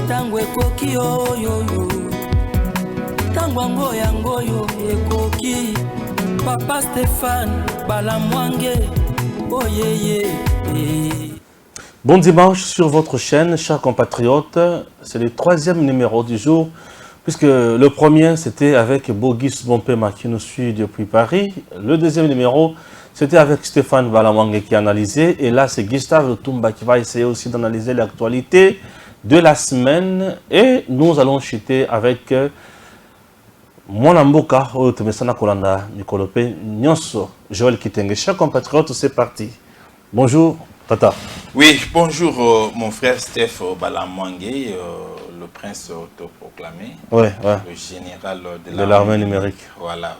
tango ekoki oyo tango yango yo ekoki Papa Stéphane Balamwange oyeye. Bon dimanche sur votre chaîne, chers compatriotes. C'est le 3e numéro du jour, puisque le premier c'était avec Bogis Bompema qui nous suit depuis Paris. Le deuxième numéro c'était avec Stéphane Balamwange qui analysait. Et là c'est Gustave Lutumba qui va essayer aussi d'analyser l'actualité de la semaine. Et nous allons chuter avec Mwanamboka, Otomesana Kolanda, Nikolope, Nyonso, Joël Kitenge. Chers compatriotes, c'est parti. Bonjour, Tata. Oui, bonjour mon frère Steph Balamwange, le prince autoproclamé, Ouais. le général de l'armée numérique. Voilà,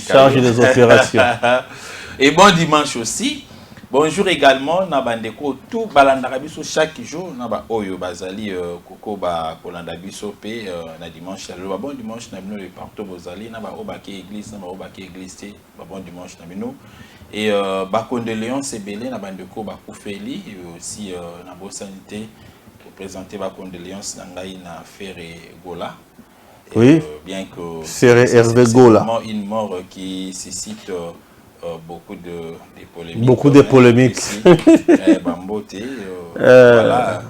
chargé des opérations. Et bon dimanche aussi. Bonjour également, Nabandeko, tout Balandarabiso chaque jour, Naba Oyo Bazali, Koko Ba Kolandabiso P, na dimanche, le bon dimanche, Nabino le partout Bozali, Naba Obake Église, Naba Obake Église, bon dimanche, Nabino. Et Bakon de Léon, c'est Belé, Nabandeko Bakoufeli, et aussi Nabo Sanité, pour présenter Bakon de Léon, Nangaï na Ferré Gola. Oui, bien que Ferré Hervé Gola. C'est une mort qui suscite beaucoup de polémiques. Beaucoup de polémiques. Bambote, voilà.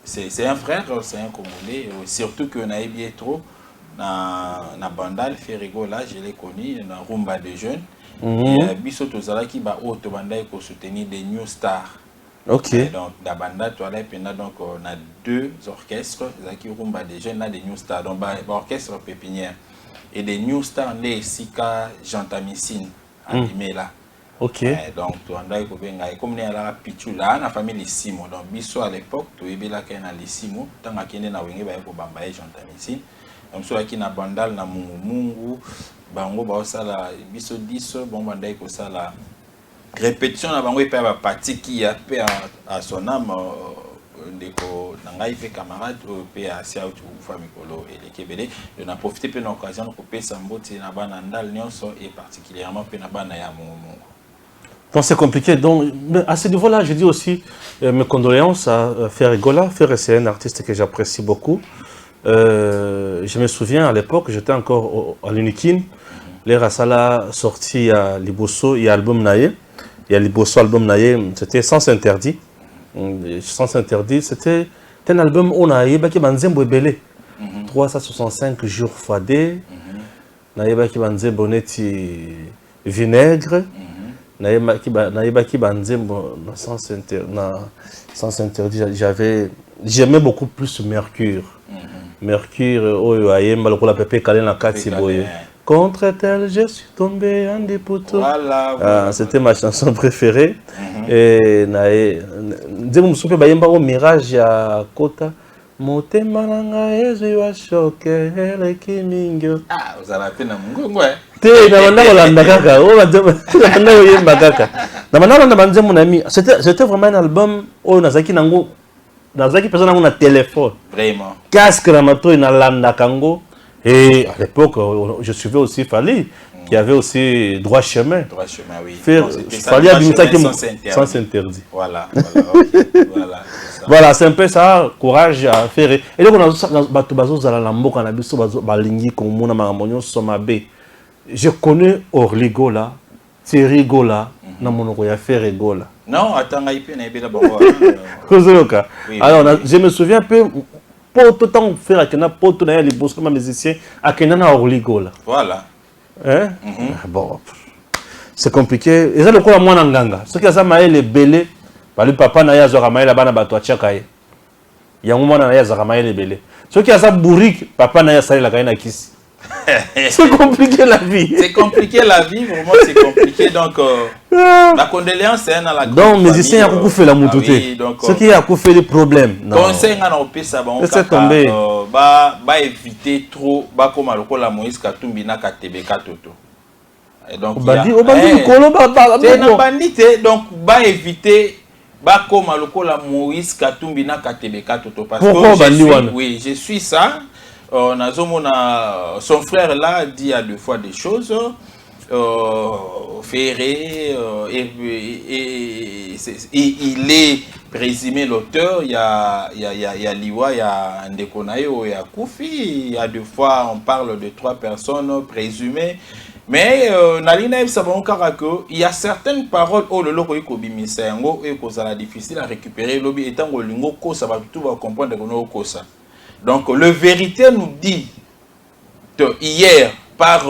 C'est un frère, c'est un Congolais. Surtout qu'on a bien trop. Na Bandal, Ferrigo, là, je l'ai connu, dans Rumba de jeunes. Et Bisso Tozala qui va au Bandal pour soutenir des New Stars. Ok. Donc, dans Bandal, on a 2 orchestres, qui Rumba de jeunes, là, des New Stars. Donc, orchestre pépinière. Et des New Stars, les Sika Jantamissine. Là. Ok. Donc, tu as comme nous avons pichu là, la famille Simo. Donc, biso à l'époque, tu es là qui est les Simo. Tant que tu es là, tu es là pour bambaye Jantamissine. Donc, ceux qui na bandal na mungu, bango ba osala biso 10 bon bandai ko sala répétition na bango et pa partie qui a paix à son âme. Ndeko nangai pe camarade pe asia ou famille kolo et les Kébélé on a profité de l'occasion pour payer sambote na bana ndal nyonso et particulièrement pe na bana ya mumu. Donc c'est compliqué. Donc à ce niveau-là, je dis aussi mes condoléances à Ferré Gola. Ferré, c'est un artiste que j'apprécie beaucoup. Je me souviens à l'époque, j'étais encore à l'Unikin. Les Rassala sorti à Liboso, il y a album Naye. Il y a Liboso album Naye, c'était Sens Interdit. Sens Interdit, c'était un album où on a eu Banzembo Belé. 365 jours fadés. On a eu Banzembo Neti Vinaigre. On a eu Banzembo Sens Interdit. J'aimais beaucoup plus Mercure. Mercure, oh, Ayemba, le Pépé, Kalé, la Katiboye. Contre tel, je suis tombé en des poteaux. Voilà. C'était ma chanson préférée. Et Ndemo Moussoupe Bayemba au mirage à Kota. Motema nanga ezu wa choqué le kimingo. Ah, vous avez appelé Namungo, ouais. Té na banda kolanda kaka. Oh, banda oyemba kaka. Na banda kolanda banze mon ami. C'était vraiment un album oh nazaki nango. Nazaki personne nango na téléphone. Vraiment. Casque na mato na landa kango. Et à l'époque, je suivais aussi Fali, qui avait aussi Droit Chemin. Droit Chemin, oui. Fali a dit ça sans interdit. Voilà. Voilà, c'est un peu ça, courage à faire. Et donc, on a Bazo Zalambo, on a vu Balingi, Komuna, Maramonio, Somabe. Je connais Orligola, Thierry Gola, Namonoya Ferré Gola. Non, attends, il peut y avoir. Alors, je me souviens un peu. Pour tout temps faire Akena, pour tout les boss comme musicien, Akena na Orligola. Voilà. Hein? Bon, c'est compliqué. Et ça le quoi moi nganga. Ce qui ça maël les belé, le papa na ya zora maël bana batwa chakaye. Ya mwana na ya zora maël les belé. Ce qui ça bourrique, papa na ya sali la kaina kisi. C'est compliqué la vie. C'est compliqué la vie, vraiment c'est compliqué. Donc, la condoléance c'est à la donc, les musiciens ont beaucoup fait la moutouté. Ce qui a fait des problèmes. Conseil à nos pays, ça va éviter trop, comme la Moïse Katumbi na Katebeka Toto. Donc, donc, va éviter. Comme la Moïse Katumbi na Katebeka Toto. Parce que oui, je suis ça. Son frère là dit à 2 fois des choses. Ferré, et il est présumé l'auteur. Il y a Liwa, il y a Ndekonayo, il y a Koufi. Il y a 2 fois, on parle de 3 personnes présumées. Mais il y a certaines paroles où le logo est difficile à récupérer. Ça va tout comprendre que ça. Donc le vérité nous dit hier par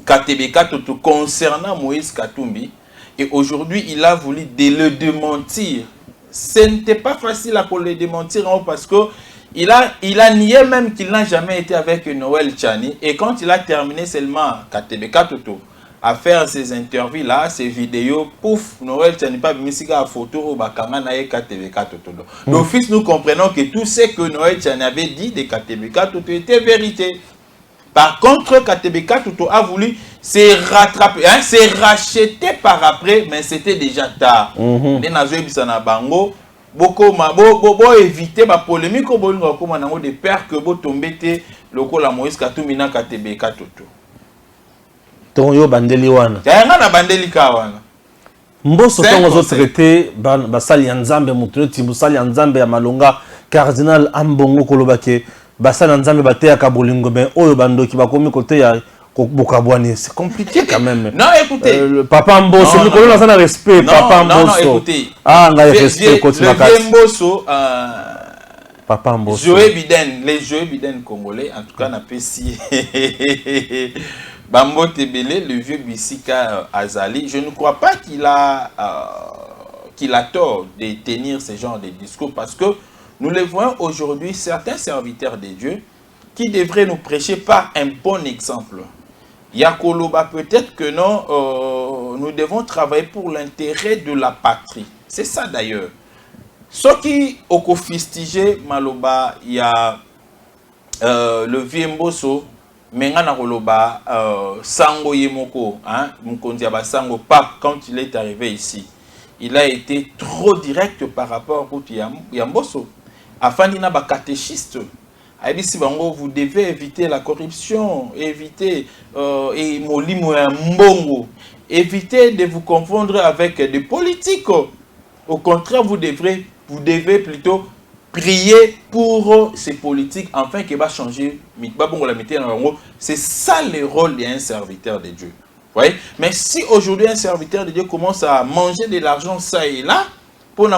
Katebeka Toto concernant Moïse Katumbi, et aujourd'hui il a voulu le démentir. Ce n'était pas facile à le démentir parce que il a nié même qu'il n'a jamais été avec Noël Tchani, et quand il a terminé seulement Katebeka Toto à faire ces interviews là, ces vidéos, pouf, Noël Tchani pas mis à photo au Bakanga et Katebeka Toto. D'office nous comprenons que tout ce que Noël Tchani avait dit de Katebeka Toto était vérité. Par contre, Katebeka Toto a voulu se rattraper, hein, se racheter par après, mais c'était déjà tard. Beaucoup éviter la polémique de peur que vous tombez le Moïse Katumbi na Katebeka Toto. Tonyo bandeli wana. Na bandeli kawana. Mboso tongo zo traité basali ya Nzambe mutuno timbusali ya Nzambe ya Malonga Cardinal Ambongo kolobake basali ya Nzambe bateya kabolingo ben oyo bandoki bakomi côté ya Bokabwani, c'est compliqué quand même. Non, écoutez. Papa Mbosso, nous connaissons le respect. Papa Mbosso. Non, écoutez. Ah, on a le respect. Le vieux Mbosso. Papa Mbosso. Joe Biden, les Joe Biden congolais, en tout cas, on a pu si. Bambo Tebele, le vieux Bissika Azali, je ne crois pas qu'il a tort de tenir ce genre de discours, parce que nous le voyons aujourd'hui, certains serviteurs de Dieu qui devraient nous prêcher par un bon exemple. Yakoloba, peut-être que non, nous devons travailler pour l'intérêt de la patrie. C'est ça d'ailleurs. Ce qui au fistigé Maloba, il y a le vieux Mbosso, Mengana Koloba, Sango Yemoko, hein, Mkondiaba Sango Pape, quand il est arrivé ici, il a été trop direct par rapport à Yambosso. Afin d'y avoir catéchiste. Vous devez éviter la corruption, éviter éviter de vous confondre avec des politiques. Au contraire, vous devez plutôt prier pour ces politiques afin qu'ils va changer. C'est ça le rôle d'un serviteur de Dieu. Voyez? Mais si aujourd'hui un serviteur de Dieu commence à manger de l'argent ça et là, pour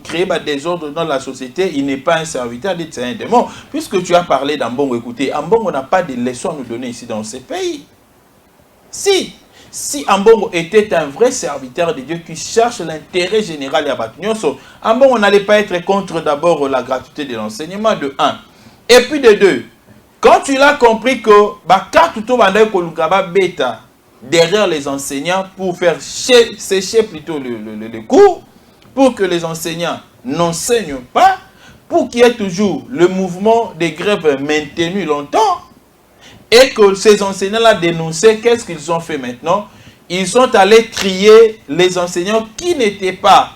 créer des désordres dans la société, il n'est pas un serviteur, c'est un démon. Puisque tu as parlé d'Ambongo, écoutez, Ambongo n'a pas de leçons à nous donner ici dans ce pays. Si Ambongo était un vrai serviteur de Dieu qui cherche l'intérêt général à Batunyoso, Ambongo n'allait pas être contre d'abord la gratuité de l'enseignement, de 1. Et puis de 2, quand tu l'as compris que derrière les enseignants pour faire sécher plutôt le cours, pour que les enseignants n'enseignent pas, pour qu'il y ait toujours le mouvement des grèves maintenu longtemps, et que ces enseignants-là dénonçaient, qu'est-ce qu'ils ont fait maintenant? Ils sont allés trier les enseignants qui n'étaient pas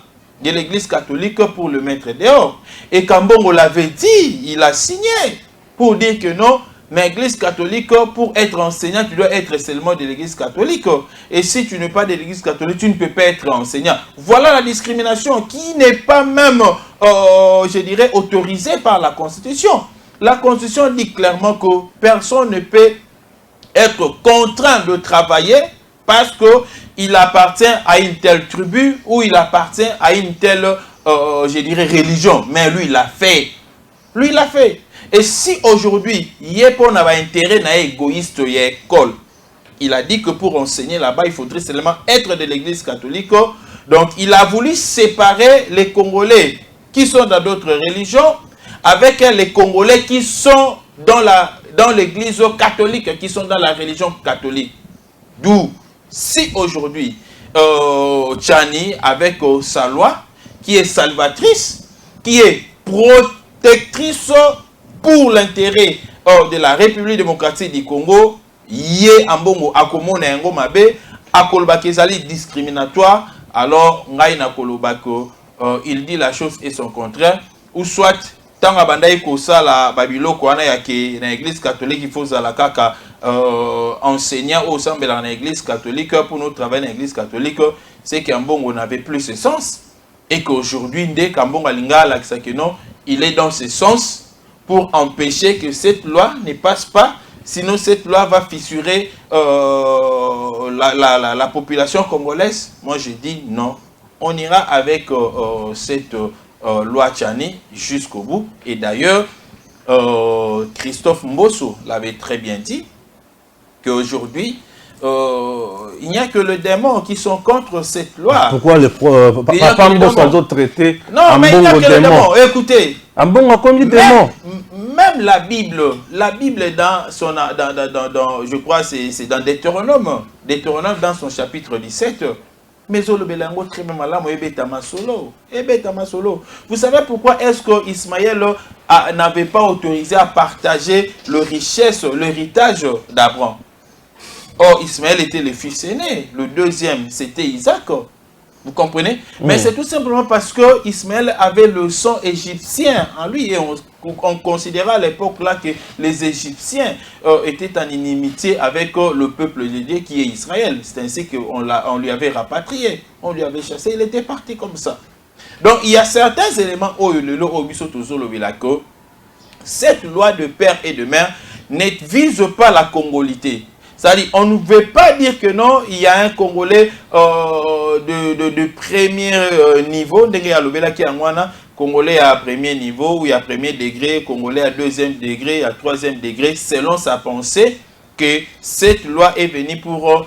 de l'église catholique pour le mettre dehors. Et Kambongo l'avait dit, il a signé pour dire que non, mais l'église catholique, pour être enseignant, tu dois être seulement de l'église catholique. Et si tu n'es pas de l'église catholique, tu ne peux pas être enseignant. Voilà la discrimination qui n'est pas même, je dirais, autorisée par la Constitution. La Constitution dit clairement que personne ne peut être contraint de travailler parce qu'il appartient à une telle tribu ou il appartient à une telle, je dirais, religion. Mais lui, il l'a fait. Lui, il l'a fait. Et si aujourd'hui, il y a un intérêt égoïste à l'école, il a dit que pour enseigner là-bas, il faudrait seulement être de l'église catholique. Donc, il a voulu séparer les Congolais qui sont dans d'autres religions avec les Congolais qui sont dans l'église catholique, qui sont dans la religion catholique. D'où, si aujourd'hui, Tchani, avec sa loi, qui est salvatrice, qui est protectrice pour l'intérêt de la République démocratique du Congo, yé ambongo akomona yango mabe akoloba kezali discriminatoire, alors ngai na koloba ko il dit la chose et son contraire, ou soit tanga bandai ko sala babiloko wana yake na église catholique il faut zala kaka enseignants au sein de l'église catholique, pour nous travailler dans l'église catholique, c'est qu'un bon on n'avait plus ce sens. Et qu'aujourd'hui, dès qu'un bon il est dans ce sens pour empêcher que cette loi ne passe pas. Sinon, cette loi va fissurer la population congolaise. Moi, je dis non. On ira avec cette loi Tchani jusqu'au bout. Et d'ailleurs, Christophe Mbosso l'avait très bien dit, qu'aujourd'hui, il n'y a que les démons qui sont contre cette loi. Pourquoi Papa Mbosso a d'autres traités? Non, mais il n'y a que les démons. Écoutez. Même la Bible dans son, je crois c'est dans Deutéronome dans son chapitre 17. Mais vous savez pourquoi est-ce que Ismaël n'avait pas autorisé à partager le richesse, l'héritage d'Abraham? Or, Ismaël était le fils aîné. Le deuxième, c'était Isaac. Vous comprenez? Mais c'est tout simplement parce que Ismaël avait le sang égyptien en lui. Et on considérait à l'époque là que les Égyptiens étaient en inimitié avec le peuple de Dieu qui est Israël. C'est ainsi qu'on lui avait rapatrié. On lui avait chassé. Il était parti comme ça. Donc, il y a certains éléments où cette loi de père et de mère ne vise pas la congolité. C'est-à-dire, on ne veut pas dire que non, il y a un Congolais de premier niveau, Congolais à premier niveau, ou il y a premier degré, Congolais à deuxième degré, à troisième degré, selon sa pensée, que cette loi est venue pour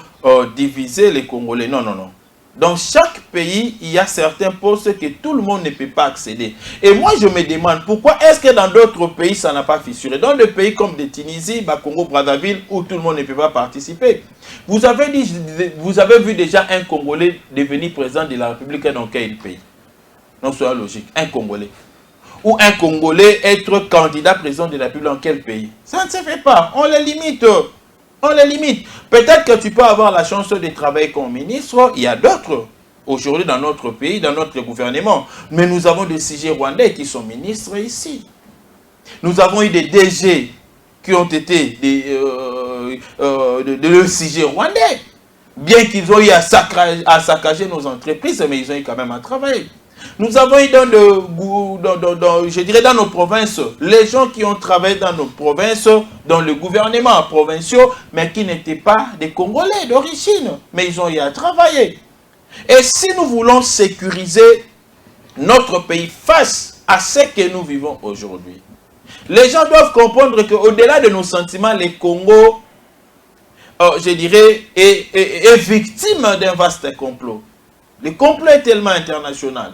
diviser les Congolais. Non, non, non. Dans chaque pays, il y a certains postes que tout le monde ne peut pas accéder. Et moi, je me demande, pourquoi est-ce que dans d'autres pays, ça n'a pas fissuré? Dans des pays comme de Tunisie, Congo, Brazzaville, où tout le monde ne peut pas participer. Vous avez vu déjà un Congolais devenir président de la République dans quel pays? Non, c'est logique. Un Congolais. Ou un Congolais être candidat président de la République dans quel pays? Ça ne se fait pas. On les limite. On les limite. Peut-être que tu peux avoir la chance de travailler comme ministre. Il y a d'autres aujourd'hui dans notre pays, dans notre gouvernement. Mais nous avons des CG rwandais qui sont ministres ici. Nous avons eu des DG qui ont été de CG rwandais. Bien qu'ils ont eu à saccager nos entreprises, mais ils ont eu quand même à travailler. Nous avons eu je dirais dans nos provinces, les gens qui ont travaillé dans nos provinces, dans le gouvernement provincial, mais qui n'étaient pas des Congolais d'origine, mais ils ont eu à travailler. Et si nous voulons sécuriser notre pays face à ce que nous vivons aujourd'hui, les gens doivent comprendre qu'au-delà de nos sentiments, les Congos, je dirais, est victime d'un vaste complot. Le complot est tellement international.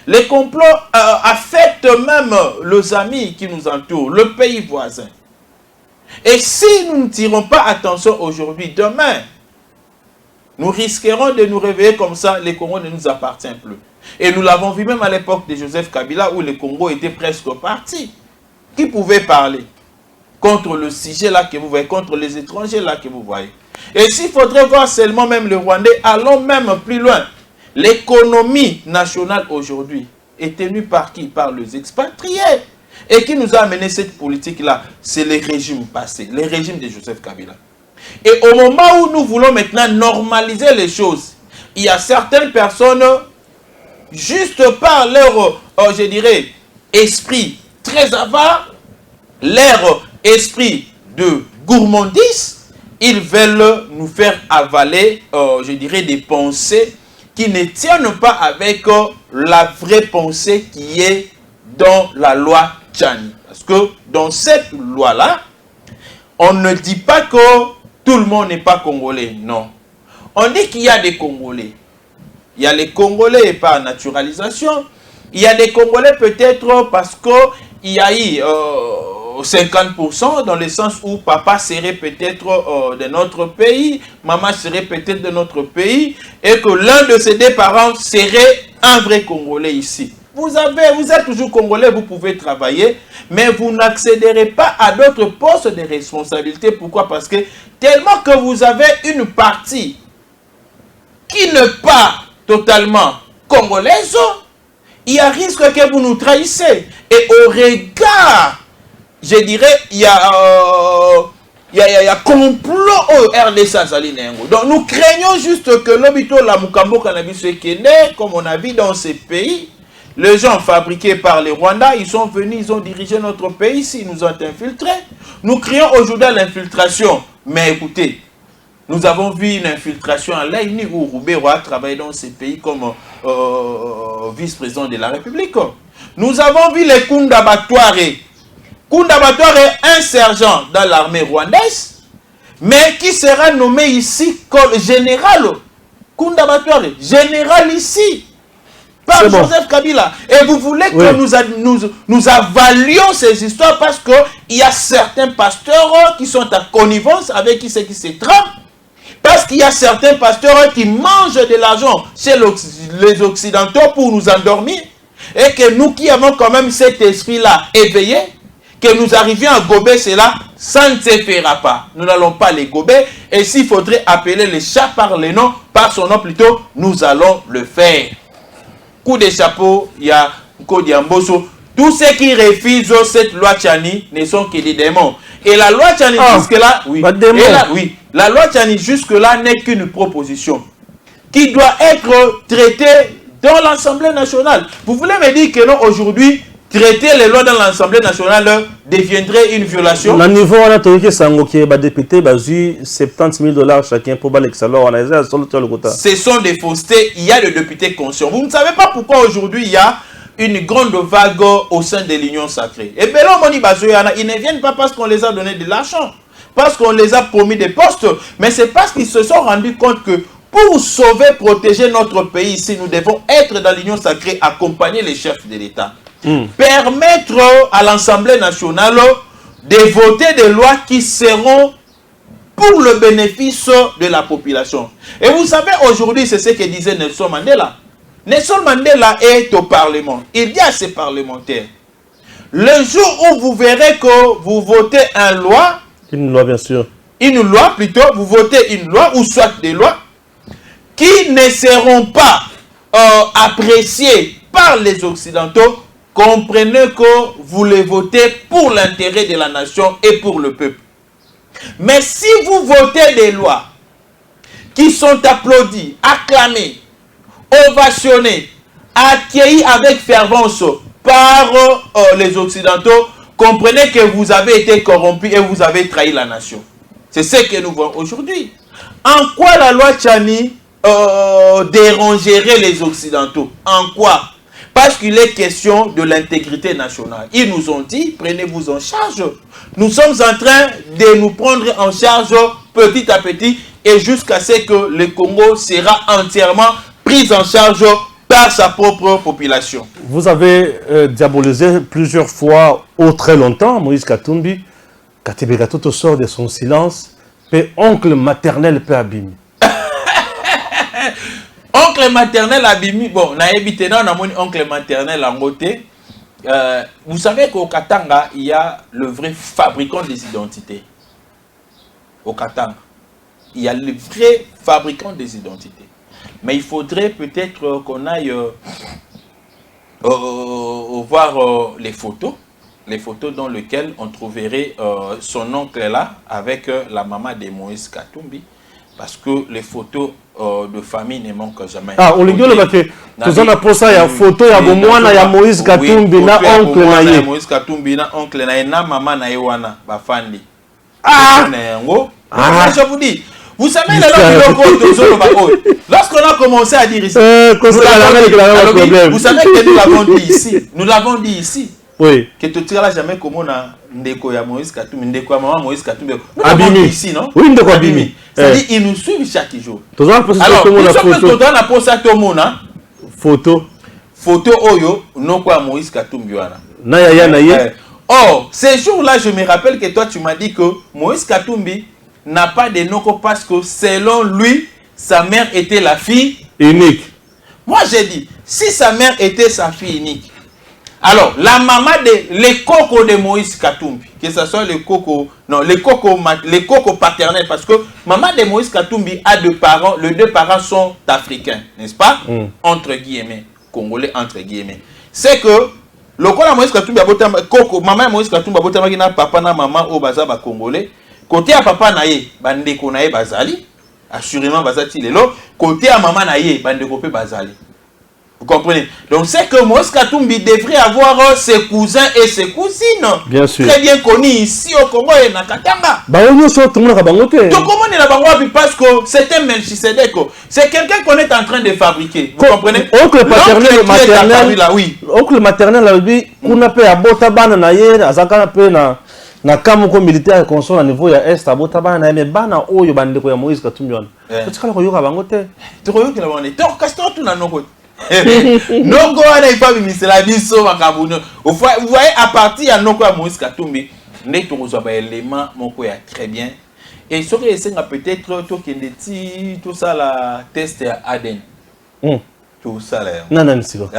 Les complots affectent même les amis qui nous entourent, le pays voisin. Et si nous ne tirons pas attention aujourd'hui, demain, nous risquerons de nous réveiller comme ça, les Congos ne nous appartiennent plus. Et nous l'avons vu même à l'époque de Joseph Kabila, où le Congo était presque parti. Qui pouvait parler contre le sujet là que vous voyez, contre les étrangers là que vous voyez? Et s'il faudrait voir seulement même le Rwandais, allons même plus loin. L'économie nationale aujourd'hui est tenue par qui? Par les expatriés. Et qui nous a amené cette politique-là? C'est les régimes passés, les régimes de Joseph Kabila. Et au moment où nous voulons maintenant normaliser les choses, il y a certaines personnes, juste par leur, je dirais, esprit très avare, leur esprit de gourmandise, ils veulent nous faire avaler, je dirais, des pensées qui ne tiennent pas avec la vraie pensée qui est dans la loi Tchani. Parce que dans cette loi-là, on ne dit pas que tout le monde n'est pas congolais. Non. On dit qu'il y a des Congolais. Il y a les Congolais par naturalisation. Il y a des Congolais peut-être parce qu'il y a eu 50% dans le sens où papa serait peut-être de notre pays, maman serait peut-être de notre pays, et que l'un de ces deux parents serait un vrai Congolais ici. Vous êtes toujours Congolais, vous pouvez travailler, mais vous n'accéderez pas à d'autres postes de responsabilité. Pourquoi? Parce que tellement que vous avez une partie qui n'est pas totalement congolaise, il y a risque que vous nous trahissez. Et au regard, je dirais, il y a y a complot au RDC azali nengo. Donc nous craignons juste que l'obito la mukambo cannabis comme on a vu dans ces pays, les gens fabriqués par les Rwandais, ils sont venus, ils ont dirigé notre pays ici, ils nous ont infiltrés. Nous crions aujourd'hui à l'infiltration. Mais écoutez, nous avons vu une infiltration à l'AINI où Roubero a travaillé dans ces pays comme vice-président de la République. Nous avons vu les Kunda Batouare. Kunda Batouare est un sergent dans l'armée rwandaise, mais qui sera nommé ici comme général. Kunda Batouare, général ici. Par Joseph Kabila. Et vous voulez que nous avalions ces histoires parce qu'il y a certains pasteurs qui sont à connivence avec qui se trompe. Parce qu'il y a certains pasteurs qui mangent de l'argent chez les Occidentaux pour nous endormir. Et que nous qui avons quand même cet esprit-là éveillé, que nous arrivions à gober cela, ça ne se fera pas. Nous n'allons pas les gober. Et s'il faudrait appeler les chats par les noms, par son nom plutôt, nous allons le faire. Coup de chapeau, il y a Code Yamboso. Tous ceux qui refusent cette loi Tchani ne sont que des démons. Et la loi Tchani jusque-là, la loi Tchani jusque-là n'est qu'une proposition qui doit être traitée dans l'Assemblée nationale. Vous voulez me dire que non, aujourd'hui, traiter les lois dans l'Assemblée nationale deviendrait une violation? Le niveau, on a trouvé que ça député, 70 000 $ chacun pour l'exalor. Ce sont des faussetés. Il y a des députés conscients. Vous ne savez pas pourquoi aujourd'hui il y a une grande vague au sein de l'Union sacrée. Et bien là, ils ne viennent pas parce qu'on les a donné de l'argent, parce qu'on les a promis des postes, mais c'est parce qu'ils se sont rendus compte que pour sauver, protéger notre pays ici, nous devons être dans l'Union sacrée, accompagner les chefs de l'État. Permettre à l'Assemblée nationale de voter des lois qui seront pour le bénéfice de la population. Et vous savez, aujourd'hui, c'est ce que disait Nelson Mandela. Nelson Mandela est au Parlement. Il dit à ses parlementaires, le jour où vous verrez que vous votez une loi, bien sûr. Une loi plutôt, vous votez une loi ou soit des lois qui ne seront pas appréciées par les Occidentaux, comprenez que vous les votez pour l'intérêt de la nation et pour le peuple. Mais si vous votez des lois qui sont applaudies, acclamées, ovationnées, accueillies avec fervence par les Occidentaux, comprenez que vous avez été corrompu et vous avez trahi la nation. C'est ce que nous voyons aujourd'hui. En quoi la loi Tchani dérangerait les Occidentaux? En quoi? Parce qu'il est question de l'intégrité nationale. Ils nous ont dit, prenez-vous en charge. Nous sommes en train de nous prendre en charge petit à petit et jusqu'à ce que le Congo sera entièrement pris en charge par sa propre population. Vous avez diabolisé plusieurs fois, très longtemps, Moïse Katumbi. Katibé Gatoto sort de son silence. Pe oncle maternel peut abîmer. Oncle maternel abimi, bon, na évité non, on a mon oncle maternel en côté. Vous savez qu'au Katanga, il y a le vrai fabricant des identités. Au Katanga, il y a le vrai fabricant des identités. Mais il faudrait peut-être qu'on aille voir les photos dans lesquelles on trouverait son oncle là avec la maman de Moïse Katumbi. Parce que les photos de famille ne manquent jamais. Ah, on lui dit que tout ça pour ça, il y a photo, il y a il y a Moïse Katumbi, na oncle na ye. Moïse Katumbi, na oncle na ye, na maman na ye wana, bafandi. Ah! Je vous dis, vous savez, lorsqu'on a commencé à dire ici, vous savez que nous l'avons dit ici. Nous l'avons dit ici. Oui. Que tu ne jamais comment on a ndeko ya Moïse Katumbi, ndeko ya maman Moïse Katumbi. Abimi ici, non? Oui, ndeko Abimi. C'est-à-dire ils nous suivent chaque jour. Alors, nous sommes tous dans la pose à tout le monde. Photo oyo non quoi Moïse Katumbi wana. Na ya na ye. Or, ces jours-là, je me rappelle que toi tu m'as dit que Moïse Katumbi n'a pas de nom parce que selon lui, sa mère était la fille unique. Moi j'ai dit, si sa mère était sa fille unique, alors la maman les cocos de Moïse Katumbi, que ce soit les cocos paternels, parce que maman de Moïse Katumbi a deux parents, les deux parents sont africains, n'est-ce pas? Entre guillemets, congolais entre guillemets. C'est que le Moïse Katumbi maman Moïse Katumbi a papa na maman au bazar congolais. Côté à papa naye, bandeko naye bazali, assurément bazati lelo. Côté à maman naye, bandeko pe bazali. Vous comprenez? Donc c'est que Moïse Katumbi devrait avoir ses cousins et ses cousines. Bien sûr. Très bien connus ici au Congo et na Katanga. Bah on y sort tout le monde à Bangote. Donc comment on est là-bas parce que c'est un Melchisedec. C'est quelqu'un qu'on est en train de fabriquer. Vous comprenez? Oncle paternel maternel. Oui. Oncle maternel a dit qu'on a fait à Botabana naye, azaka pe na kamoko militaire console à niveau ya est à Botabana mais bana oyo bandeko ya Moïse Katumbi wana. Tu kala ko yoka Bangote. Tu ko yoka Bangote. Donc castor tout na noko. Noko wana ifa bimisela biso makabuno. Vous voyez à partir ya noko ya Moïse Katumbi, ndé to kozwa ba élément moko ya très bien. Et ce que c'est peut-être tout ça la test à ADN. Tout ça là. Non c'est bon.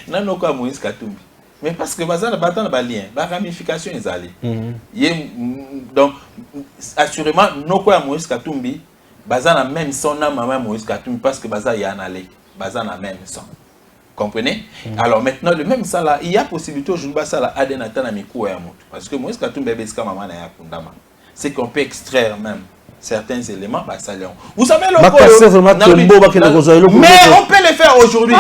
Non noko ya Moïse Katumbi. Mais parce que bazana batana ba lien, ba ramification ezali. Donc assurément noko ya Moïse Katumbi bazana même son na maman Moïse Katumbi parce que baza ya nalé. Bazana même sang. Comprenez? Alors maintenant, le même ça là, il y a possibilité aujourd'hui de ça là, Adenatana Mikou et Amout. Parce que moi, ce que tu me dis, c'est qu'on peut extraire même certains éléments. Vous savez, mais on peut le faire aujourd'hui.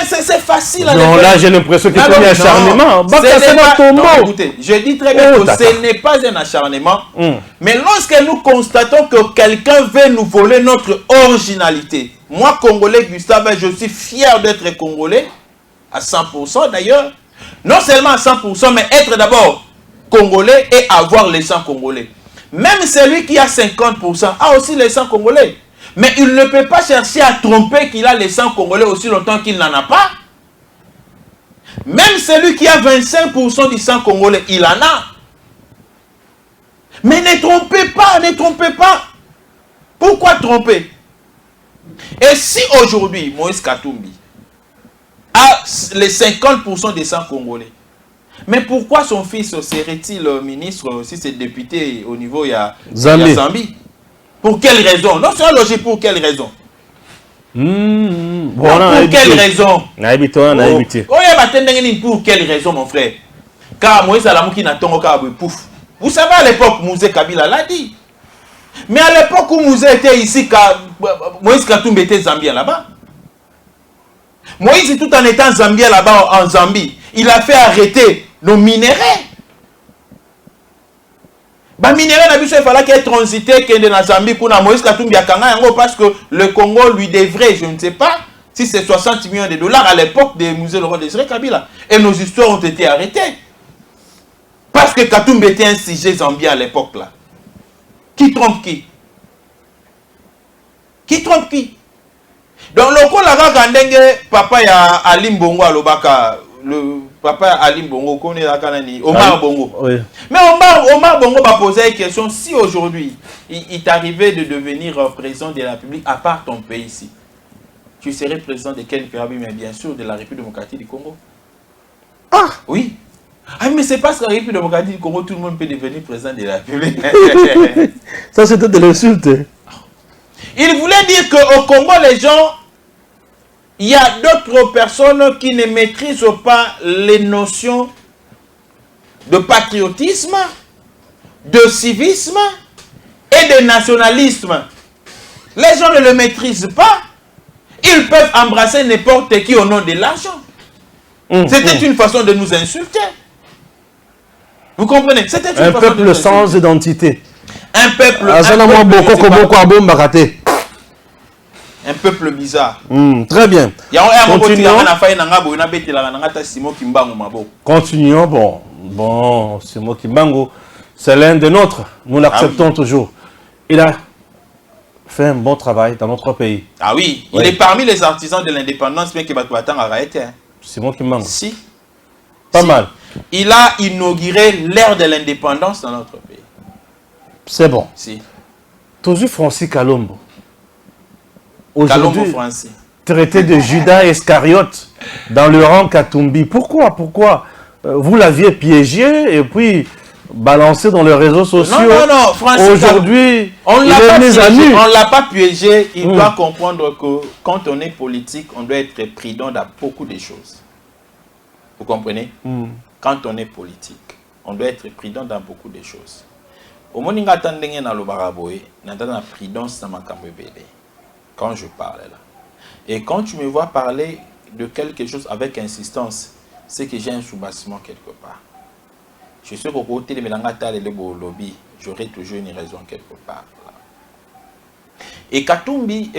C'est facile à le faire. Non, là, j'ai l'impression qu'il y a un acharnement. Écoutez, je dis très bien que ce n'est pas un acharnement. Mais lorsque nous constatons que quelqu'un veut nous voler notre originalité, moi, Congolais, Gustave, je suis fier d'être Congolais, à 100% d'ailleurs. Non seulement à 100%, mais être d'abord Congolais et avoir les 100 Congolais. Même celui qui a 50% a aussi les 100 Congolais. Mais il ne peut pas chercher à tromper qu'il a les 100 Congolais aussi longtemps qu'il n'en a pas. Même celui qui a 25% du 100 Congolais, il en a. Mais ne trompez pas, ne trompez pas. Pourquoi tromper? Et si aujourd'hui, Moïse Katumbi a les 50% des 100 Congolais, mais pourquoi son fils serait-il ministre, si c'est député au niveau de Zambie? Pour quelle raison? Non, c'est logique, pour quelle raison? Pour quelle raison? Pour quelle raison, mon frère? Car Moïse Alamouki n'a pas pouf. Vous savez, à l'époque, Mouzé Kabila l'a dit. Mais à l'époque où Mouzé était ici, Moïse Katumbi était Zambien là-bas. Moïse, tout en étant Zambien là-bas, en Zambie, il a fait arrêter nos minéraux. Les minéraux, il fallait qu'ils transité dans Zambie pour Moïse Katumbi parce que le Congo lui devrait, je ne sais pas, si c'est 60 millions de dollars à l'époque des musées de Désiré Kabila. Et nos histoires ont été arrêtées. Parce que Katumbi était un sujet zambien à l'époque là. Qui trompe qui? Qui trompe qui? Donc, le coup là, papa ya Ali Mbongo à l'Obaka, le papa Ali Mbongo, connaît la Kanani, Omar Bongo. Oui. Mais Omar Bongo va poser une question. Si aujourd'hui, il t'arrivait de devenir président de la République, à part ton pays ici, tu serais président de quel pays? Mais bien sûr, de la République démocratique du Congo. Ah! Oui. Ah, mais c'est parce que la République démocratique du Congo, tout le monde peut devenir président de la République. Ça, c'était de l'insulte. Il voulait dire qu'au Congo, les gens, il y a d'autres personnes qui ne maîtrisent pas les notions de patriotisme, de civisme et de nationalisme. Les gens ne le maîtrisent pas. Ils peuvent embrasser n'importe qui au nom de l'argent. C'était une façon de nous insulter. Vous comprenez? C'était un peuple sans identité. Un peuple. Un peuple bizarre. Très bien. Continuons. Bon, Simon Kimbangu, c'est l'un des nôtres. Nous l'acceptons toujours. Il a fait un bon travail dans notre pays. Ah oui, il est parmi les artisans de l'indépendance, mais qui va attendre à arrêter. Simon Kimbangu. Si. Pas mal. Il a inauguré l'ère de l'indépendance dans notre pays. C'est bon. Si. Toujours Francis Kalombo. Aujourd'hui, traité de Judas Iscariote dans le rang Katumbi. Pourquoi? Vous l'aviez piégé et puis balancé dans les réseaux sociaux. Non, aujourd'hui, on ne l'a pas piégé. Il doit comprendre que quand on est politique, on doit être prudent dans beaucoup de choses. Vous comprenez? Quand on est politique, on doit être prudent dans beaucoup de choses. Au moninga tandenge na lobaraboé, n'entend la prudence dans ma camébélé. Quand je parle là. Et quand tu me vois parler de quelque chose avec insistance, c'est que j'ai un soubassement quelque part. Je sais qu'au côté de Melangata et le lobby, j'aurai toujours une raison quelque part. Là. Et Katumbi,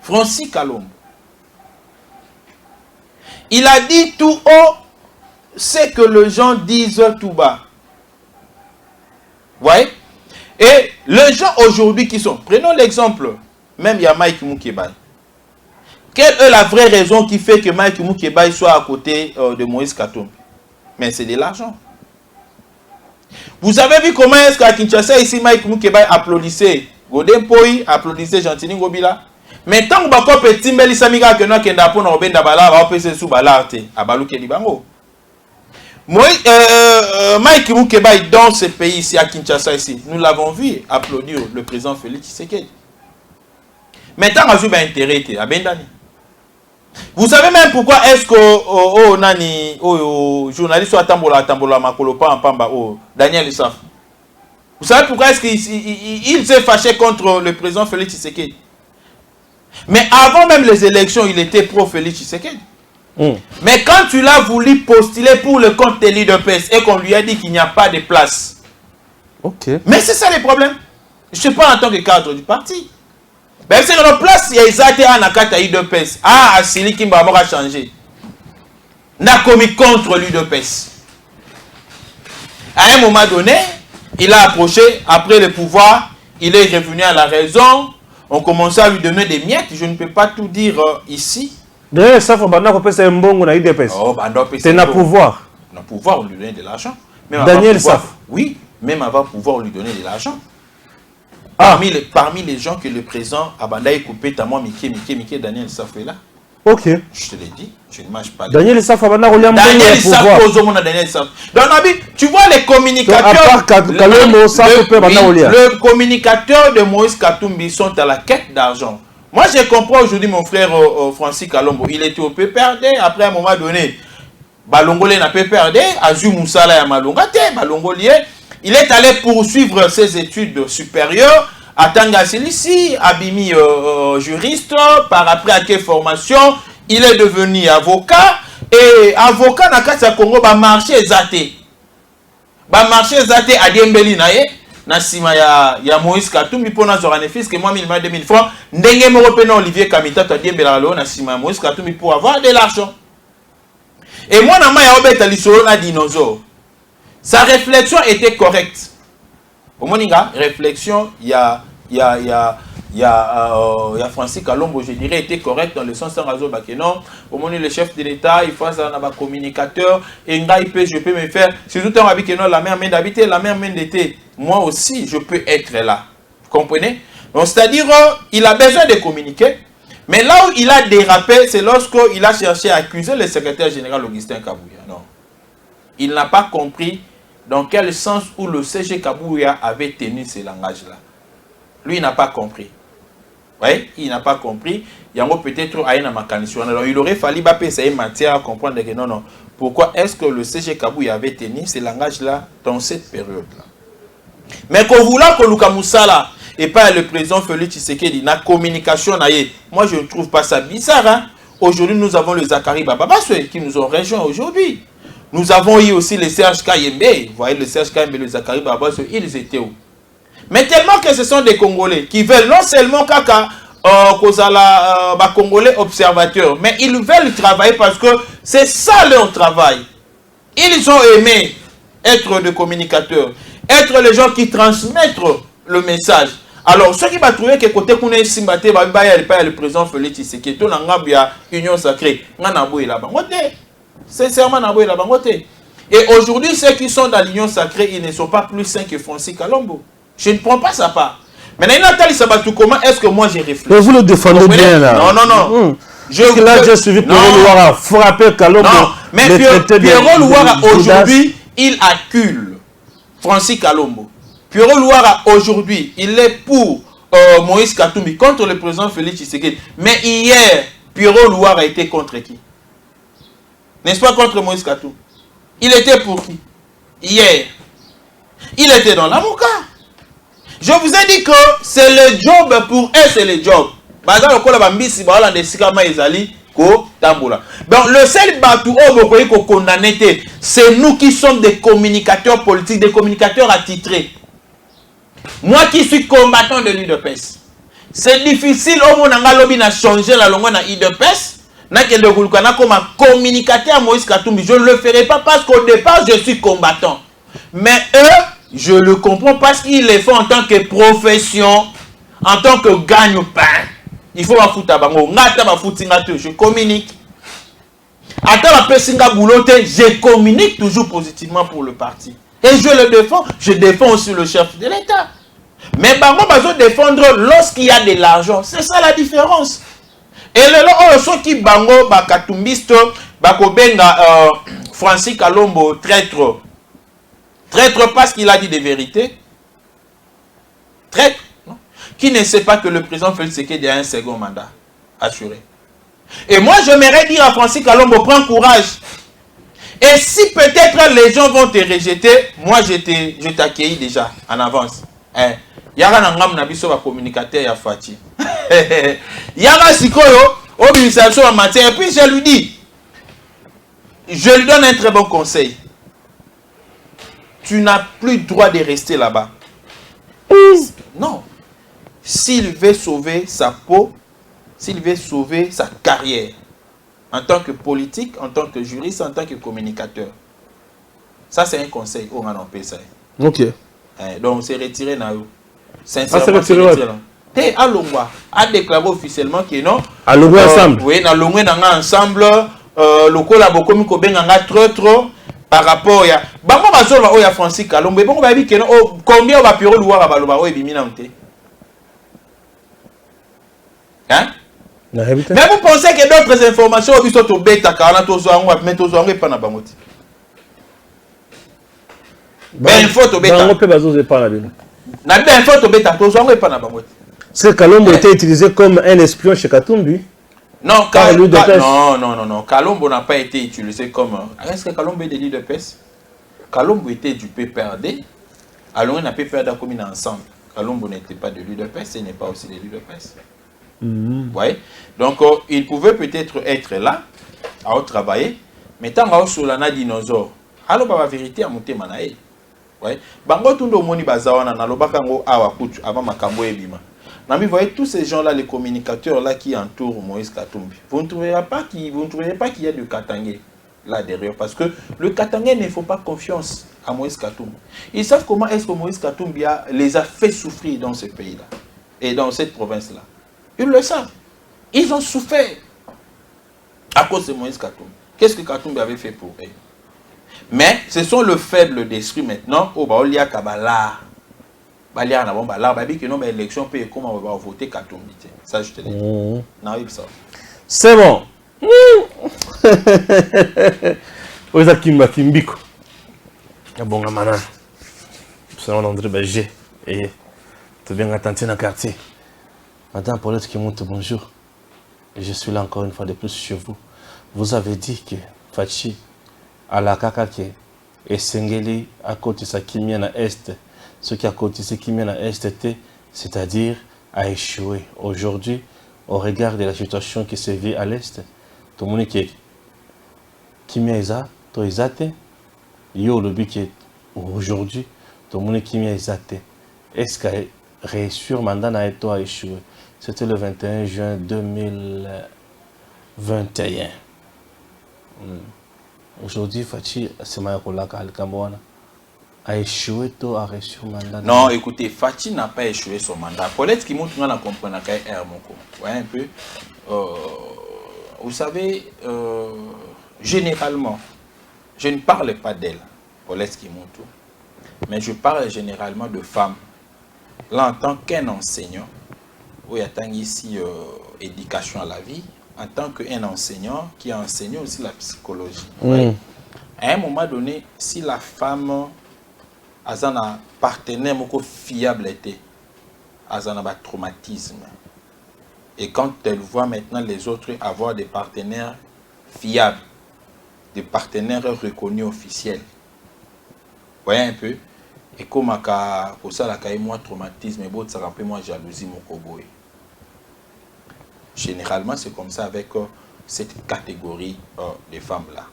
Francis Kalombo, il a dit tout haut ce que les gens disent tout bas. Vous voyez? Et les gens aujourd'hui qui sont, prenons l'exemple, même il y a Mike Moukebaye. Quelle est la vraie raison qui fait que Mike Moukebaye soit à côté de Moïse Katumbi? Mais c'est de l'argent. Vous avez vu comment est-ce qu'à Kinshasa, ici, Mike Moukebaye applaudissait Godin Poi, applaudissait Gentini Ngobila. Mais tant que vous avez petit mbeli samika que nous kenda pour nous benda bala, va passer sous balarte, abalu kelibango. Mike Moukebaye dans ce pays ici à Kinshasa ici, nous l'avons vu applaudir le président Félix Tshisekedi. Mais tant que vous avez intérêt à bendani. Vous savez même pourquoi est-ce que nani journaliste soit tambola makolopa en pamba Daniel Issaf. Vous savez pourquoi est-ce qu'il s'est fâché contre le président Félix Tshisekedi? Mais avant même les élections, il était pro-Félix Tshisekedi. Mais quand tu l'as voulu postuler pour le compte de l'UDPS et qu'on lui a dit qu'il n'y a pas de place. Ok. Mais c'est ça le problème. Je ne suis pas en tant que cadre du parti. Mais c'est que la place, il y a Isate Anakata l'UDPS. Ah, Assili Kimba a changé. N'a commis contre l'UDPS. À un moment donné, il a approché, après le pouvoir, il est revenu à la raison. On commençait à lui donner des miettes. Je ne peux pas tout dire ici. D'ailleurs, ça, c'est un bon UDPS. C'est un pouvoir. Un pouvoir, on lui donne de l'argent. Daniel Saf. Oui, même avant pouvoir, on lui donner de l'argent. Parmi les gens que le président Abandaï coupé, t'as moi, Mickey, Daniel Saf est là. Ok. Je te l'ai dit, je ne mange pas. Daniel Saf, Daniel Saf, Daniel Saf. Donc, tu vois les communicateurs. Le communicateur de Moïse Katumbi sont à la quête d'argent. Moi, je comprends aujourd'hui mon frère Francis Kalombo. Il était au PPRD. Après, à un moment donné, Balongolé n'a pas PPRD. Azu Moussala et Malongate, Balongolier. Il est allé poursuivre ses études supérieures à Tangasilisi, Abimi juriste. Par après, à quelle formation, il est devenu avocat. Et avocat dans le Congo, va marcher Zate. Va marcher Zate à Diembeli Naye. Nasima ya Moïse Katumbi pour nous avoir un fils que moi 2000 francs. Ndenge Moropena Olivier Kamita à Diembela Nasima Moïse Katumbi pour avoir de l'argent. Et moi, na ya obeta lisolo na dinosaure. Sa réflexion était correcte. Au moninga, réflexion, il y a Francis Kalombo, je dirais, était correct dans le sens sans raison bakenon. Au moment le chef de l'État, il faut un communicateur, et je peux me faire, surtout en habitant la même main d'habiter, la même main d'été. Moi aussi, je peux être là. Vous comprenez? Donc, c'est-à-dire, il a besoin de communiquer. Mais là où il a dérapé, c'est lorsqu'il a cherché à accuser le secrétaire général Augustin Kabouya. Non. Il n'a pas compris dans quel sens où le CG Kabouya avait tenu ce langage-là. Lui, il n'a pas compris. Oui, il n'a pas compris. Il y a peut-être Aïna Makanisou. Alors, il aurait fallu essayer matière à comprendre que non. Pourquoi est-ce que le CG Kabouya avait tenu ce langage-là dans cette période-là? Mais qu'au voulant que Luka Moussala et pas le président Félix Tshisekedi, la communication, moi je ne trouve pas ça bizarre. Hein? Aujourd'hui, nous avons le Zakari Bababaswe qui nous ont rejoints aujourd'hui. Nous avons eu aussi le Serge Kayembe. Vous voyez, le Serge Kayembe et le Zakari Bababaswe, ils étaient où? Mais tellement que ce sont des Congolais qui veulent non seulement Congolais observateurs, mais ils veulent travailler parce que c'est ça leur travail. Ils ont aimé être des communicateurs, être les gens qui transmettent le message. Alors, ceux qui vont trouver que côté qu'on est simbaté, le président Félix Tshisekedi, tout le union sacrée, sincèrement, et aujourd'hui, ceux qui sont dans l'union sacrée, ils ne sont pas plus sains que Francis Kalombo. Je ne prends pas sa part. Maintenant, Nathalie Sabatou, comment est-ce que moi j'ai réfléchi? Mais vous le défendez bien là. Non. J'ai suivi Pierrot Louara frapper Kalombo. Non, mais Pierrot Louara aujourd'hui, il accule Francis Kalombo. Pierrot Louara aujourd'hui, il est pour Moïse Katumbi contre le président Félix Tshisekedi. Mais hier, Pierrot Louara était contre qui? N'est-ce pas contre Moïse Katumbi? Il était pour qui? Hier. Il était dans la Mouka. Je vous ai dit que c'est le job pour eux, c'est le job. Donc le seul bateau au condamné, c'est nous qui sommes des communicateurs politiques, des communicateurs attitrés. Moi qui suis combattant de l'UDPS, c'est difficile au monde à changer la langue de l'UDPS. Comme communicateur à Moïse Katumbi, je ne le ferai pas parce qu'au départ je suis combattant. Mais eux, je le comprends parce qu'ils le font en tant que profession, en tant que gagne-pain. Il faut foutre à bango. Je communique. Je communique toujours positivement pour le parti. Et je le défends. Je défends aussi le chef de l'État. Mais bango va défendre lorsqu'il y a de l'argent. C'est ça la différence. Et le lot qui bango bakatumbiste bakobenga Francis Kalombo traître. Traître parce qu'il a dit des vérités. Traître, non? Qui ne sait pas que le président Félix Tshisekedi a un second mandat assuré. Et moi, j'aimerais dire à Francis Kalombo, prends courage. Et si peut-être les gens vont te rejeter, moi, je t'accueille déjà en avance. Yara nangam na biso ba communicateur ya Fati. Yara sikoyo, obisation en matière. Et puis je lui dis, je lui donne un très bon conseil. Tu n'as plus le droit de rester là-bas. Non. S'il veut sauver sa peau, s'il veut sauver sa carrière, en tant que politique, en tant que juriste, en tant que communicateur. Ça, c'est un conseil. On en peut ça. Ok. Donc, c'est retiré. Sincèrement, c'est retiré. Et Alongwa a déclaré officiellement que non. Alongwa ensemble. Oui, Alongwa ensemble. Le collabo comme Kobenga trop. Par rapport à bango bazolo oya Francis Kalombo bango ba bi que combien va piro luwa baloba o ebimina onte. Hein? Mais vous pensez que d'autres informations au biso to beta kana to zo ango mais to zo ango pa na bangoti. Ben photo beta. Bango pe bazo ze pa na bino. Na ben photo beta to zo ango pa na bangoti. C'est Kalombo était utilisé comme un espion chez Katumbi. Non, non. Kalombo n'a pas été utilisé comme... Est-ce que Kalombo est de l'UDPS? Kalombo était du PPRD. Alors, on a PPRD comme ensemble. Kalombo n'était pas de l'UDPS, il n'est pas aussi de l'UDPS. Vous voyez? Donc, il pouvait peut-être être là, à travailler, mais tant que sur la dinosaure, alors, la vérité, à monter manae. Vous voyez? Bango tundo moni bazawana na lobaka ngo awa kutu avant makambo ebima. Vous voyez tous ces gens-là, les communicateurs là qui entourent Moïse Katumbi. Vous ne trouverez pas qu'il y a du Katangé là derrière. Parce que le Katangé ne faut pas confiance à Moïse Katumbi. Ils savent comment est-ce que Moïse Katumbi les a fait souffrir dans ce pays-là. Et dans cette province-là. Ils le savent. Ils ont souffert à cause de Moïse Katumbi. Qu'est-ce que Katumbi avait fait pour eux? Mais ce sont le faible d'esprit maintenant. Oh, bah, on y a Kabbalah. L'élection peut comment on va voter Katumbi. Ça je te dis. C'est bon. Oza Kimba Kimbiko. Bon Amana. C'est André Berger. Et tu viens attendre dans le quartier. Madame Paulette qui monte, bonjour. Je suis là encore une fois de plus chez vous. Vous avez dit que Fachi à la Kakake et Sengeli à côté de sa Kimia à Est. Ce qui a cotisé qui mène à STT, c'est-à-dire à échouer. Aujourd'hui, au regard de la situation qui se vit à l'Est, tout le monde qui mène à tout exaté, le but qui est aujourd'hui, tout le monde qui mène à est-ce qu'à réussir mandat à échoué? C'était le 21 juin 2021. Aujourd'hui, Fachi, c'est Mayakolaka Al-Kamboana. A échoué, toi, a reçu le mandat. Non, écoutez, Fati n'a pas échoué son mandat. Paulette qui montre dans comprendre qu'il y a un peu. Vous savez, généralement, je ne parle pas d'elle, Paulette qui montre, mais je parle généralement de femmes. Là, en tant qu'un enseignant, où il y a ici éducation à la vie, en tant qu'un enseignant qui a enseigné aussi la psychologie. Ouais. À un moment donné, si la femme a un partenaire fiable, a un traumatisme. Et quand elle voit maintenant les autres avoir des partenaires fiables, des partenaires reconnus officiels, voyez un peu, Et comme pour ça, la moi traumatisme et ça rappelle moi jalousie mon koboé. Généralement, c'est comme ça avec cette catégorie de femmes-là.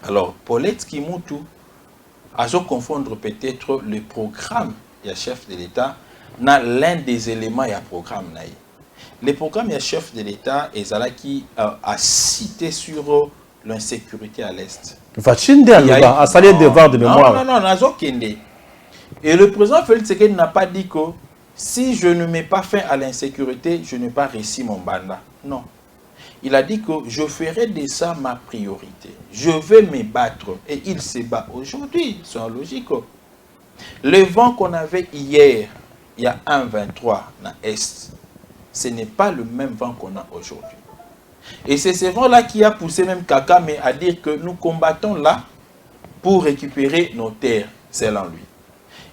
Alors, Paulette Kimutu, à se confondre peut-être le programme du chef de l'État, dans l'un des éléments du programme. Le programme du chef de l'État est là qui a cité sur l'insécurité à l'Est. Va-t-il à saluer des devoirs de mémoire? Non, et le président Félix Tshisekedi n'a pas dit que si je ne mets pas fin à l'insécurité, je n'ai pas réussi mon mandat. Non. Il a dit que je ferai de ça ma priorité. Je vais me battre. Et il se bat aujourd'hui. C'est logique. Le vent qu'on avait hier, il y a 1,23 dans l'Est, ce n'est pas le même vent qu'on a aujourd'hui. Et c'est ce vent-là qui a poussé même Kagame à dire que nous combattons là pour récupérer nos terres, selon lui.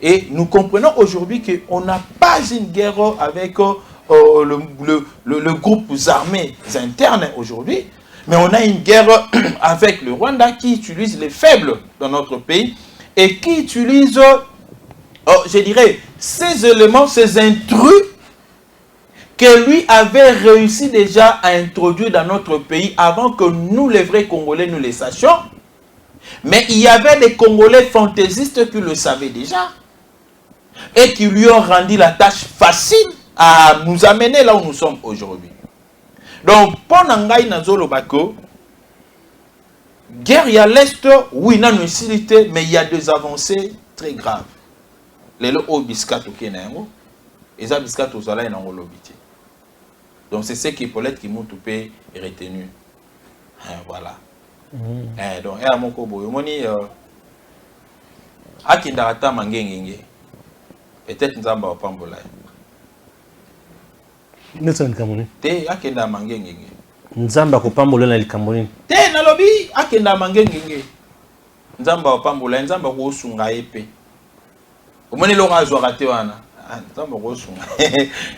Et nous comprenons aujourd'hui qu'on n'a pas une guerre avec le groupe armés internes aujourd'hui, mais on a une guerre avec le Rwanda qui utilise les faibles dans notre pays et qui utilise, je dirais, ces éléments, ces intrus que lui avait réussi déjà à introduire dans notre pays avant que nous, les vrais Congolais, nous les sachions. Mais il y avait des Congolais fantaisistes qui le savaient déjà et qui lui ont rendu la tâche facile à nous amener là où nous sommes aujourd'hui. Donc, pendant Ngaï Nazolo Bako, guerre à l'Est, oui, il y a une facilité, mais il y a des avancées très graves. Les lots au biscat au Kénéango, et ça biscat aux alais dans l'obité. Donc, c'est ce qui Paulette qui m'a toupé et retenu. Voilà. Donc, à mon kobo, moni, Akindarata Mangengenge, peut-être nous avons pas pambola. Te akenda mangengenge. Nzamba ko pambola na likambolini. Te nalobi akenda mangengenge. Nzamba ko pambola, nzamba ko sunga epe. Omoni lo ngazwa kate wana. Nzamba ko sunga.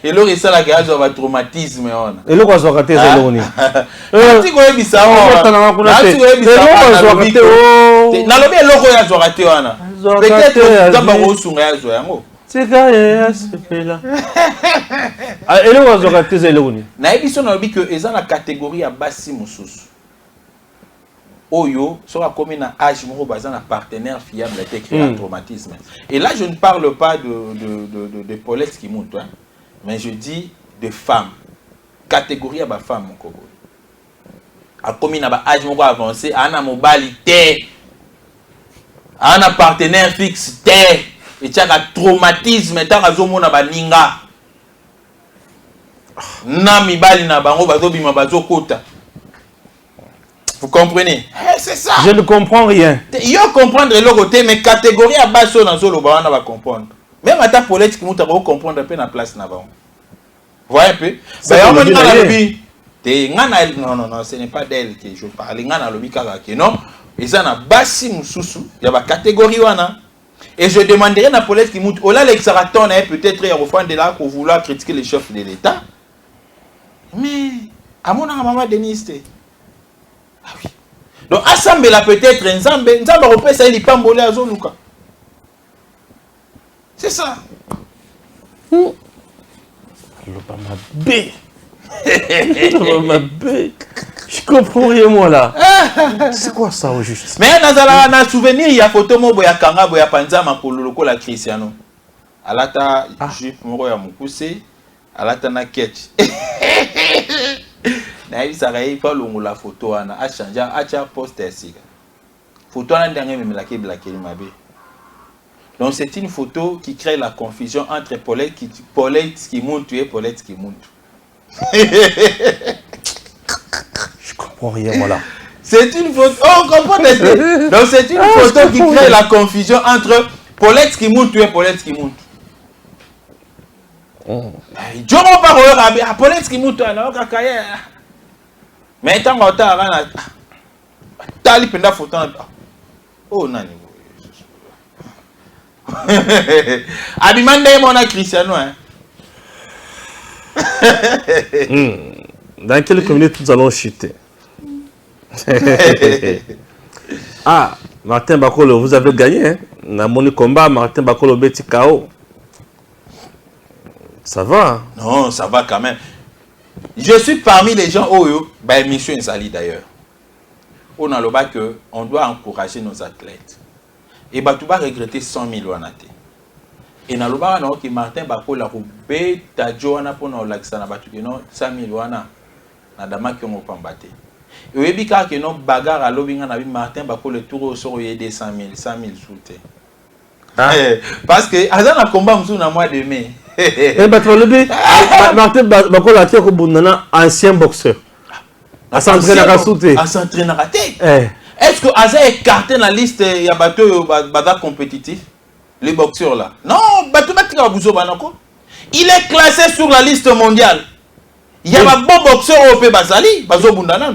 Elo risala ke azwa traumatisme wana. Elo ko azwa kate zelo ni. Ati ko ebisa wana. Ati ko ebisa wana. Nalobi elo ko azwa kate wana. Peut-être nzamba ko sunga yazwa yango. C'est ça, c'est là. Et le oiseau raté, c'est le uni. Naïbison a dit que ils ont la catégorie à Bassi Moussous. Oyo, sera comme un âge bazan un partenaire fiable a créé un traumatisme. Et là, je ne parle pas de Paulette qui monte, hein, mais je dis de femmes. Catégorie à femme, mon Congo. A comme un âge avancé, à un mobilité, à un partenaire fixe, et tu as un traumatisme, tu as un baninga. Nami bali na bango bazo bima bazo kota. Vous comprenez? C'est ça. Je ne comprends rien. Yo comprendre le côté mais catégorie à base sur dans solo ba va comprendre. Même à ta politique qui muta comprendre un peu na place na ba. Voyez un peu. Bah on dit na lobi. Te ngana non ce n'est pas d'elle que je parle. Ngana lobi kaka que non. Et ça na basi mususu, il y a ba catégorie wana. Et je demanderai à Paulette qui monte, là, l'exaraton est peut-être au fond de là pour vouloir critiquer les chefs de l'État. Mais, à mon maman Denise, ah oui. Donc, assemble là peut-être, Nzambe repère ça, il pas mbolé à Zoluka. C'est ça. Je comprends rien moi là. C'est quoi ça au juste? Mais dans un souvenir, il y a photo mo boya kanga boya panza makololoko la Cristiano. Alata jupe moro ya mukuse, alata na ketch. Na il s'arrête pas longo la photo ana a changer a poster siga. Photo na ndenge même la ke blaquer mabe. Donc c'est une photo qui crée la confusion entre Paulette qui monte et Paulette qui monte. Je comprends rien, voilà. C'est une photo. Oh, on comprend. Donc, c'est une photo qui crée la confusion entre Paulette qui monte et Paulette qui monte. Je ne parle pas de Paulette qui monte. Mais tant que tu as une photo. Oh, non. Abimande mon Cristiano. Dans quelques minutes, nous allons chuter. Ah, Martin Bakolo, vous avez gagné. Hein? na moni combat Martin Bakolo beti KO. Ça va. Non, ça va quand même. Je suis parmi les gens, monsieur Nsali d'ailleurs. On a le bas que on doit encourager nos athlètes. Et Batouba regretter 100 000 wanate. Et na le bas que Martin Bakola beta Joana pour nous l'accent na batu que non 100 000 wana na dama qui ont pambate. Et oui bika que non bagarre à l'obinga na Martin Bakola tour au soro yé 100 000 soute. Parce que azan a combat msou na mois de mai. Eh ben, Martin Bakola a un ancien boxeur. À s'entraîner à sauter. À s'entraîner à rater. Est-ce que Aza est écarté dans la liste il y a bateau bagarre compétitif? Les boxeurs là. Non, il est classé sur la liste mondiale. Il y a un bon boxeur au Pays Basali, Bazo Bundana.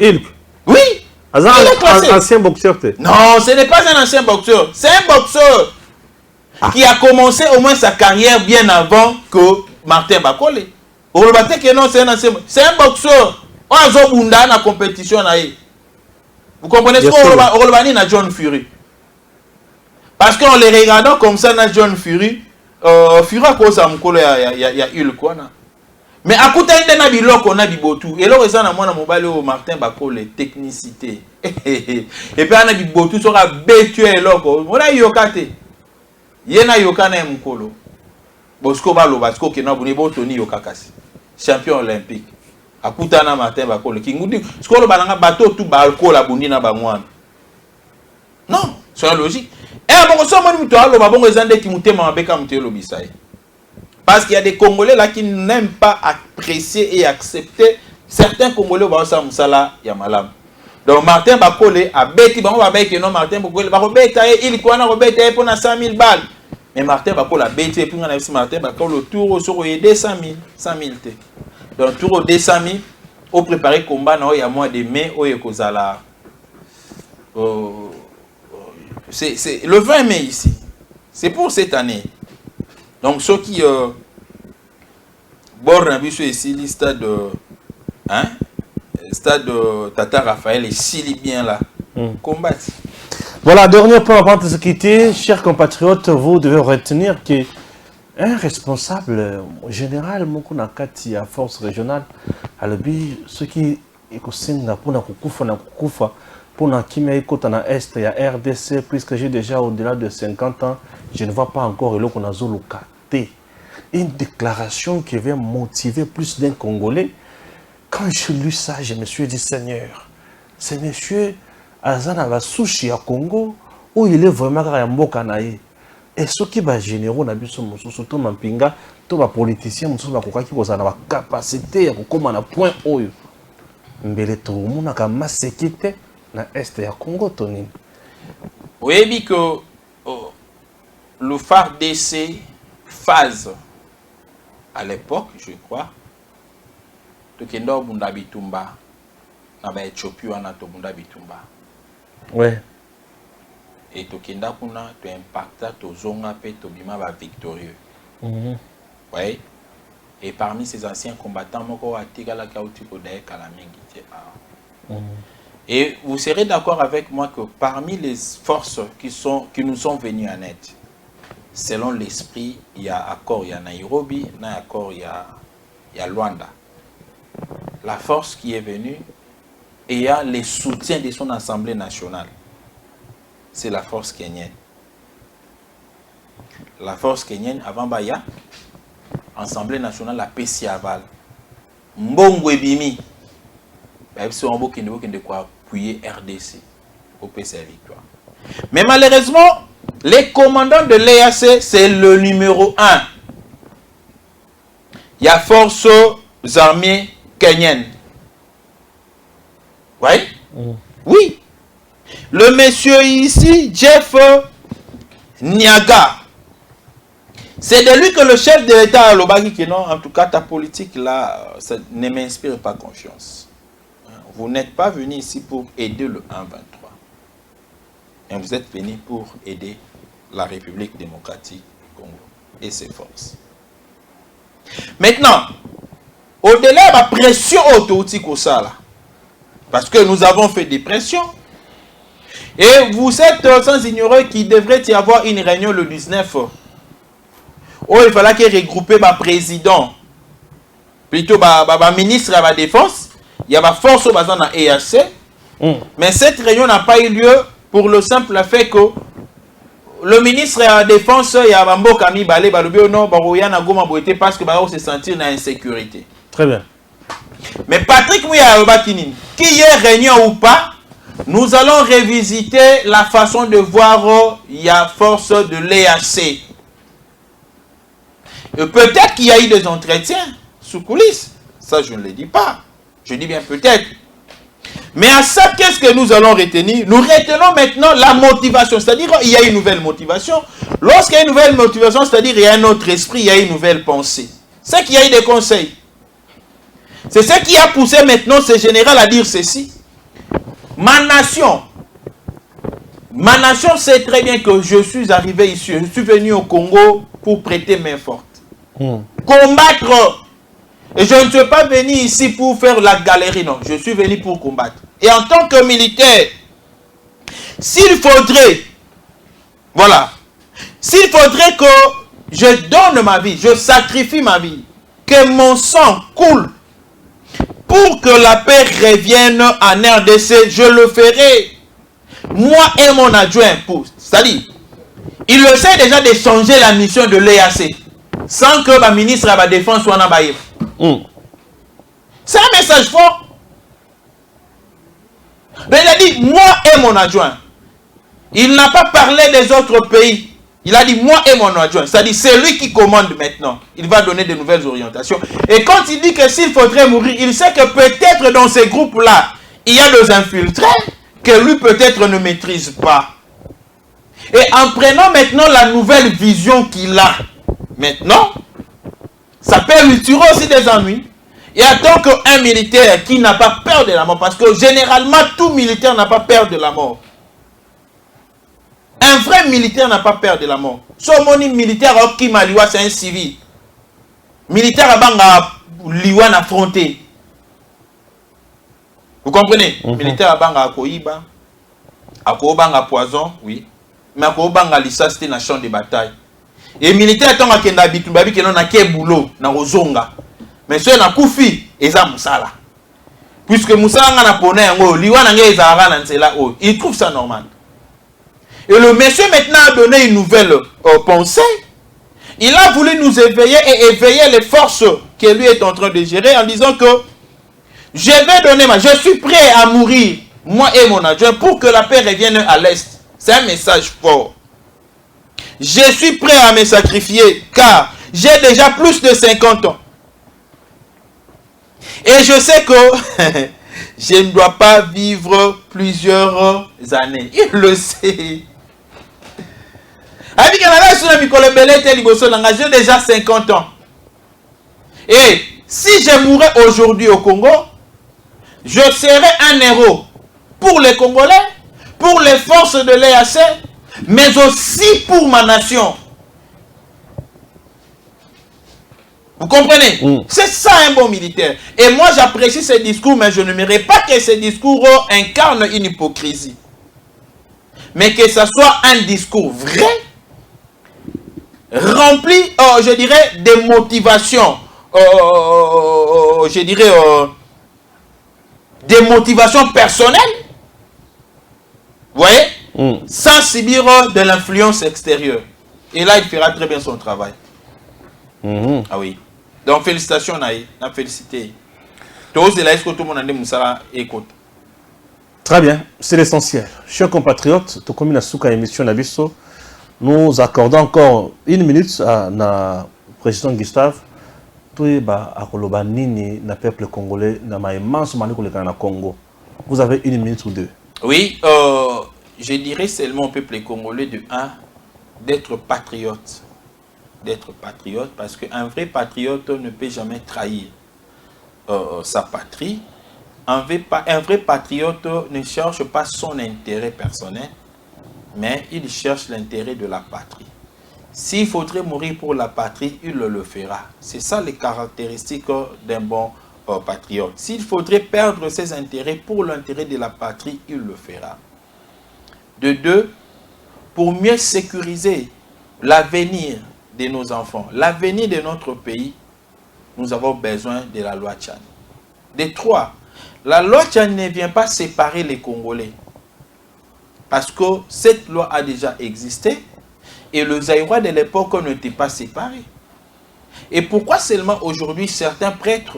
Oui. Aza un ancien boxeur. Non, ce n'est pas un ancien boxeur. C'est un boxeur. Qui a commencé au moins sa carrière bien avant que Martin Bakole. C'est un boxeur. On a Zobunda dans la compétition. Vous comprenez ce qu'on a John Fury? Parce qu'en les regardant comme ça, dans John Fury, Fury a cause à Mukolo, il y a eu le quoi. Mais à côté d'un habilo qu'on a bibotou. Et là, on a mon mobile au Martin Bakole, technicité. Et puis on a bibotou, ça a bétué l'oco. On a yokate. Yena yokana mukolo bosko balo basko ke na buni botoni yokakasi champion olympique akutana Martin Bakolo kingudi skolo balanga bato tout balko la bundi na bamwana non c'est logique et bon so moni muto alo babongo ezande ki mutema mabeka mutelo bisaye parce qu'il y a des Congolais là qui n'aiment pas apprécier et accepter certains Congolais ba sa musala ya malam. Donc Martin Bakole a bêti, bon, on va bêter, non, Martin Bakole, il quoi, on va bêter pour 100 000 balles. Mais Martin Bakole a bêti, puis on a vu Martin Bakole, le tour au sur 200 000, 100 000. Donc, tour au 200 000, au préparé combat, il y a moins de mai, au Ekozala. C'est le 20 mai ici. C'est pour cette année. Donc, ceux qui. Bon, on a vu ici, le stade. Hein? Stade Tata Raphaël et Sili bien là. Combattre. Voilà, dernier point avant de se quitter. Chers compatriotes, vous devez retenir qu'un responsable général, Mokunakati à force régionale, à l'objet, ce qui est pour na kimia ikota na est ya RDC, puisque j'ai déjà au-delà de 50 ans, je ne vois pas encore le qu'on a zolukate. Une déclaration qui vient motiver plus d'un Congolais. Quand j'ai lu ça, je me suis dit, Seigneur, ce monsieur Azana va sushi à Congo, où il est vraiment à Mbokanaye. Et ce qui va générer, surtout Mampinga, tous les politiciens, qui ont la capacité de comment un point haut. Mais tout le monde a une sécurité dans l'Est du Congo. Oui, mais que le FARDC phase à l'époque, je crois, Tokendo Bunda Bitumba, na Éthiopie wana to Bunda Bitumba. Ouais. Et Tokenda kuna to impacta to zonga pe to bima ba victorieux. Ouais. Et parmi ces anciens combattants, moko atigala kauti ko dae kalamingi te a. Et vous serez d'accord avec moi que parmi les forces qui nous sont venues en aide, selon l'esprit, il y a accord, il y a Nairobi, il y a accord, il y a Luanda. La force qui est venue et il y a les soutiens de son assemblée nationale. C'est la force kenyenne. La force kenyenne, avant Baya, assemblée nationale, la PCI Aval. Mbongo Ebimi. C'est un beau qui ne quoi appuyer RDC au PCI Victoire. Mais malheureusement, les commandants de l'EAC, c'est le numéro 1. Il y a force armées kenyennes. Oui? Oui. Le monsieur ici, Jeff Niaga, c'est de lui que le chef de l'État a l'obagi que non, en tout cas ta politique là, ça ne m'inspire pas confiance. Vous n'êtes pas venu ici pour aider le 1-23. Et vous êtes venu pour aider la République démocratique du Congo et ses forces. Maintenant, au-delà de la pression autour de ça, parce que nous avons fait des pressions, Et vous êtes sans ignorer qu'il devrait y avoir une réunion le 19. où il fallait qu'il regroupe le président, plutôt le ministre de la Défense, il y a la force dans la EAC. Mais cette réunion n'a pas eu lieu pour le simple fait que le ministre de la Défense, il y a Bambo Kami Balé, non, parce que va se sentir dans l'insécurité. Très bien. Mais Patrick Mouya Bakinin, qu'il y ait réunion ou pas, nous allons revisiter la façon de voir il y a force de l'EAC. Peut-être qu'il y a eu des entretiens sous coulisses. Ça, je ne le dis pas. Je dis bien peut-être. Mais à ça, qu'est-ce que nous allons retenir? Nous retenons maintenant la motivation. C'est-à-dire qu'il y a une nouvelle motivation. Lorsqu'il y a une nouvelle motivation, c'est-à-dire qu'il y a un autre esprit, il y a une nouvelle pensée. C'est qu'il y a eu des conseils. C'est ce qui a poussé maintenant ce général à dire ceci. Ma nation sait très bien que je suis arrivé ici. Je suis venu au Congo pour prêter main forte. Combattre. Et je ne suis pas venu ici pour faire la galerie, non. Je suis venu pour combattre. Et en tant que militaire, s'il faudrait, voilà, s'il faudrait que je donne ma vie, je sacrifie ma vie, que mon sang coule pour que la paix revienne en RDC, je le ferai. Moi et mon adjoint, c'est-à-dire, il le sait déjà de changer la mission de l'EAC, sans que le ministre de la Défense soit en Baïf. C'est un message fort. Mais il a dit, moi et mon adjoint. Il n'a pas parlé des autres pays. Il a dit, moi et mon adjoint. C'est-à-dire, c'est lui qui commande maintenant. Il va donner de nouvelles orientations. Et quand il dit que s'il faudrait mourir, il sait que peut-être dans ces groupes-là, il y a des infiltrés que lui peut-être ne maîtrise pas. Et en prenant maintenant la nouvelle vision qu'il a, maintenant, ça peut lui tirer aussi des ennuis. Et attend qu'un militaire qui n'a pas peur de la mort, parce que généralement tout militaire n'a pas peur de la mort. Un vrai militaire n'a pas peur de la mort. Son militaire qui maliwa c'est un civil. Militaire abanga liwa affronté. Vous comprenez? Militaire abanga akoiba, akobanga poison, oui. Mais akobanga lisas c'était dans champ de bataille. Et militaire tant akenda bitumbabi que non na ke boulot na ozonga. Mais ceux na koufi eza musala. Puisque musala nga na pona yango liwa na nga ezara na nzela o. Il trouve ça normal. Et le monsieur maintenant a donné une nouvelle pensée. Il a voulu nous éveiller et éveiller les forces que lui est en train de gérer en disant que je vais donner je suis prêt à mourir, moi et mon adjoint, pour que la paix revienne à l'Est. C'est un message fort. Je suis prêt à me sacrifier car j'ai déjà plus de 50 ans. Et je sais que je ne dois pas vivre plusieurs années. Il le sait. J'ai déjà 50 ans. Et si je mourais aujourd'hui au Congo, je serais un héros pour les Congolais, pour les forces de l'EAC, mais aussi pour ma nation. Vous comprenez? C'est ça un bon militaire. Et moi j'apprécie ces discours, mais je ne n'aimerais pas que ces discours incarnent une hypocrisie. Mais que ce soit un discours vrai, rempli, je dirais, de motivations, je dirais, des motivations personnelles, vous voyez, sans subir de l'influence extérieure. Et là, il fera très bien son travail. Ah oui. Donc, félicitations, Naï. Félicité. Très bien, c'est l'essentiel. Chers compatriotes, tout comme une émission Nabiso, nous accordons encore une minute à notre président Gustave. Tout est à le peuple congolais, dans immense Congo. Vous avez une minute ou deux. Oui, je dirais seulement au peuple congolais de 1 d'être patriote. D'être patriote, parce qu'un vrai patriote ne peut jamais trahir sa patrie. Un vrai patriote ne cherche pas son intérêt personnel, mais il cherche l'intérêt de la patrie. S'il faudrait mourir pour la patrie, il le fera. C'est ça les caractéristiques d'un bon patriote. S'il faudrait perdre ses intérêts pour l'intérêt de la patrie, il le fera. De deux, pour mieux sécuriser l'avenir de nos enfants, l'avenir de notre pays, nous avons besoin de la loi Tchani. De trois, la loi Tchani ne vient pas séparer les Congolais. Parce que cette loi a déjà existé et le Zaïrois de l'époque n'était pas séparé. Et pourquoi seulement aujourd'hui certains prêtres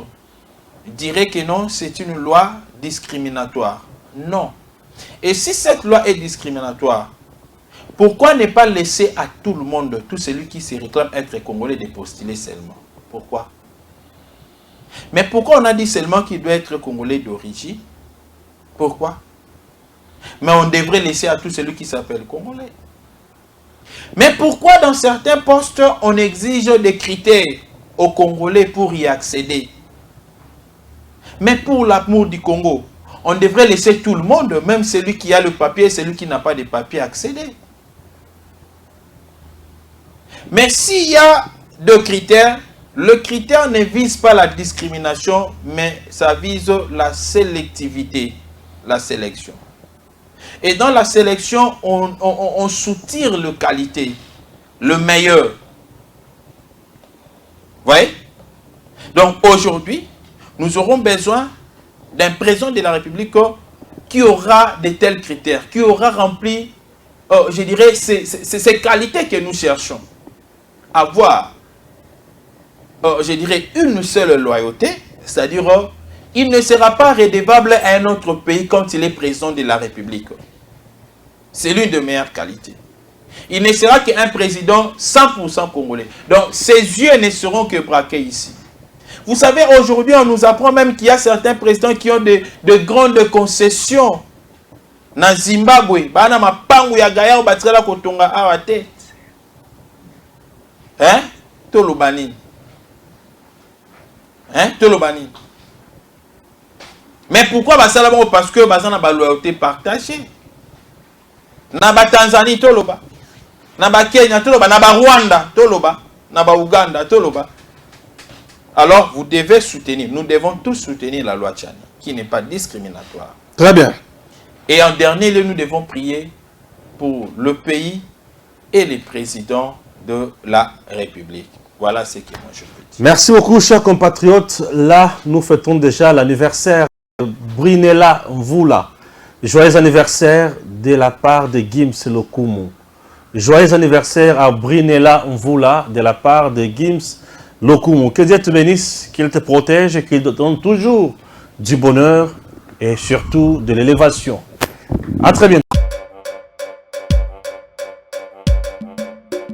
diraient que non, c'est une loi discriminatoire? Non. Et si cette loi est discriminatoire, pourquoi ne pas laisser à tout le monde, tout celui qui se réclame être Congolais, de postuler seulement? Pourquoi? Mais pourquoi on a dit seulement qu'il doit être Congolais d'origine? Pourquoi? Mais on devrait laisser à tout celui qui s'appelle Congolais. Mais pourquoi dans certains postes, on exige des critères aux Congolais pour y accéder? Mais pour l'amour du Congo, on devrait laisser tout le monde, même celui qui a le papier et celui qui n'a pas de papier, accéder. Mais s'il y a deux critères, le critère ne vise pas la discrimination, mais ça vise la sélectivité, la sélection. Et dans la sélection, on soutire le qualité, le meilleur. Vous voyez? Donc aujourd'hui, nous aurons besoin d'un président de la République qui aura de tels critères, qui aura rempli, je dirais, ces qualités que nous cherchons. Avoir, je dirais, une seule loyauté, c'est-à-dire, il ne sera pas redevable à un autre pays quand il est président de la République. C'est l'une des meilleures qualités. Il ne sera qu'un président 100% congolais. Donc, ses yeux ne seront que braqués ici. Vous savez, aujourd'hui, on nous apprend même qu'il y a certains présidents qui ont de grandes concessions. Dans Zimbabwe, bana mapangu ya gaya ou batrela kotonga awa tête. Hein? Tolobani. Hein? Tolobani. Mais pourquoi basala bango? Parce que basana ba loyauté partagée. Na ba Tanzanie toloba. Na ba Kenya toloba, na ba Rwanda toloba, na ba Uganda toloba. Alors, vous devez soutenir, nous devons tous soutenir la loi Tchani, qui n'est pas discriminatoire. Très bien. Et en dernier lieu, nous devons prier pour le pays et les présidents de la République. Voilà ce que moi je peux dire. Merci beaucoup, chers compatriotes. Là, nous fêtons déjà l'anniversaire de Brinella Mvula. Joyeux anniversaire de la part de Gims Lokumu. Joyeux anniversaire à Brinella Mvula de la part de Gims Lokumu. Que Dieu te bénisse, qu'il te protège et qu'il te donne toujours du bonheur et surtout de l'élévation. À très bientôt.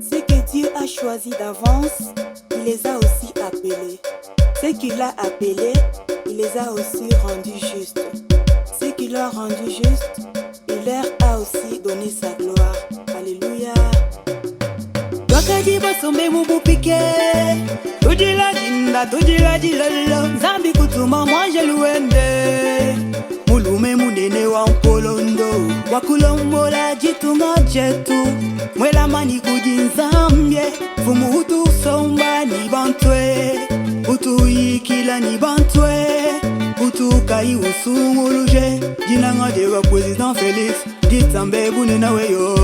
Ce que Dieu a choisi d'avance, il les a aussi appelés. Ce qu'il a appelés, il les a aussi rendus justes. Ce qu'il a rendu juste, il leur a aussi donné sa gloire. Alléluia. Wakadi basombe mubupike, tujila jinda, tujila jilolo, zambi kutuma mwanje luende. Mulume munene wa mpolondo, wakulombola jitunga jetu, mwela mani kujinzambye, fumu utu somba ni bantwe, utu ikila ni bantwe, utu kai usumuluje, jinanga dewa Président Félix, ditambe bunena weyo.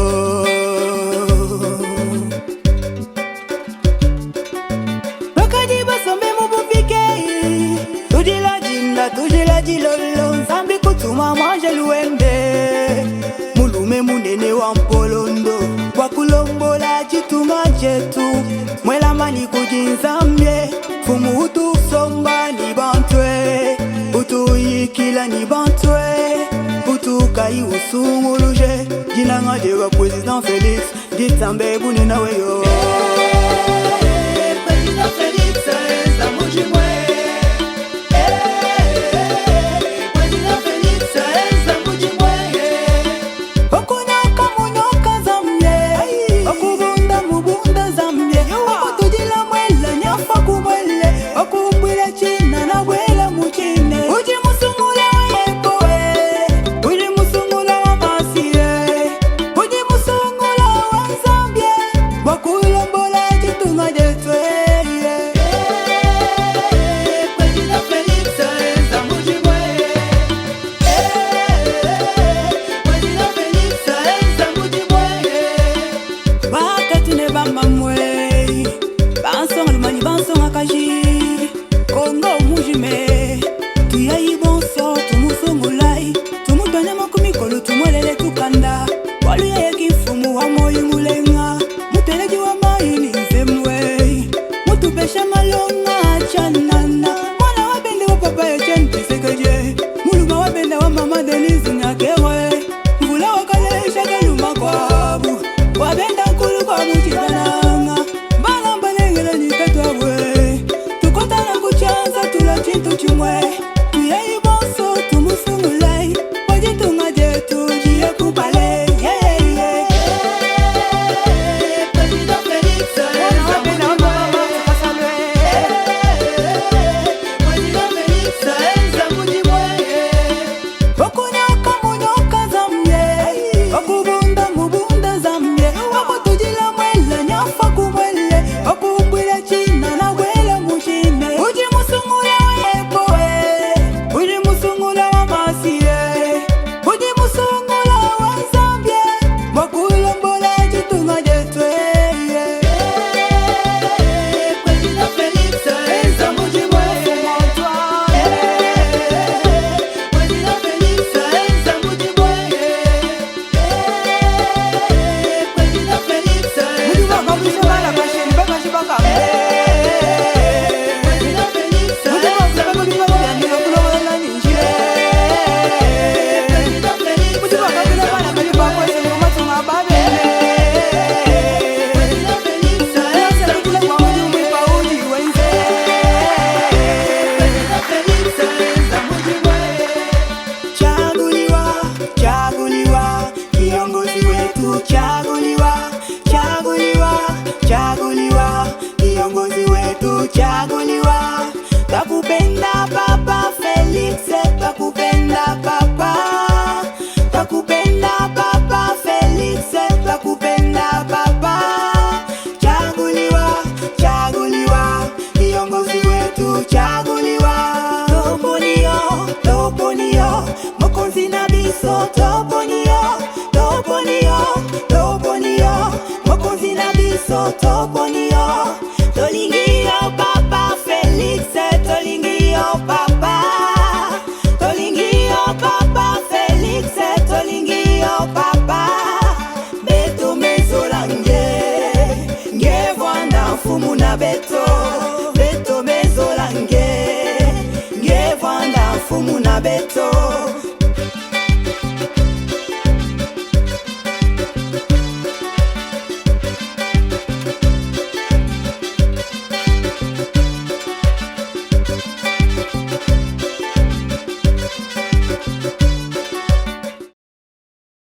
Wakadi basombe mubupike, tujila jinda, tujila jilolo, zambi kutuma mwanje luende. Mulume munene wa mpolondo, wakulombola jitunga jetu, mwela mani kujinzambye, fumu utu somba ni bantwe, utu ikila ni bantwe, utu kai usumuluje, jinanga dewa Président Félix, ditambe bunena weyo.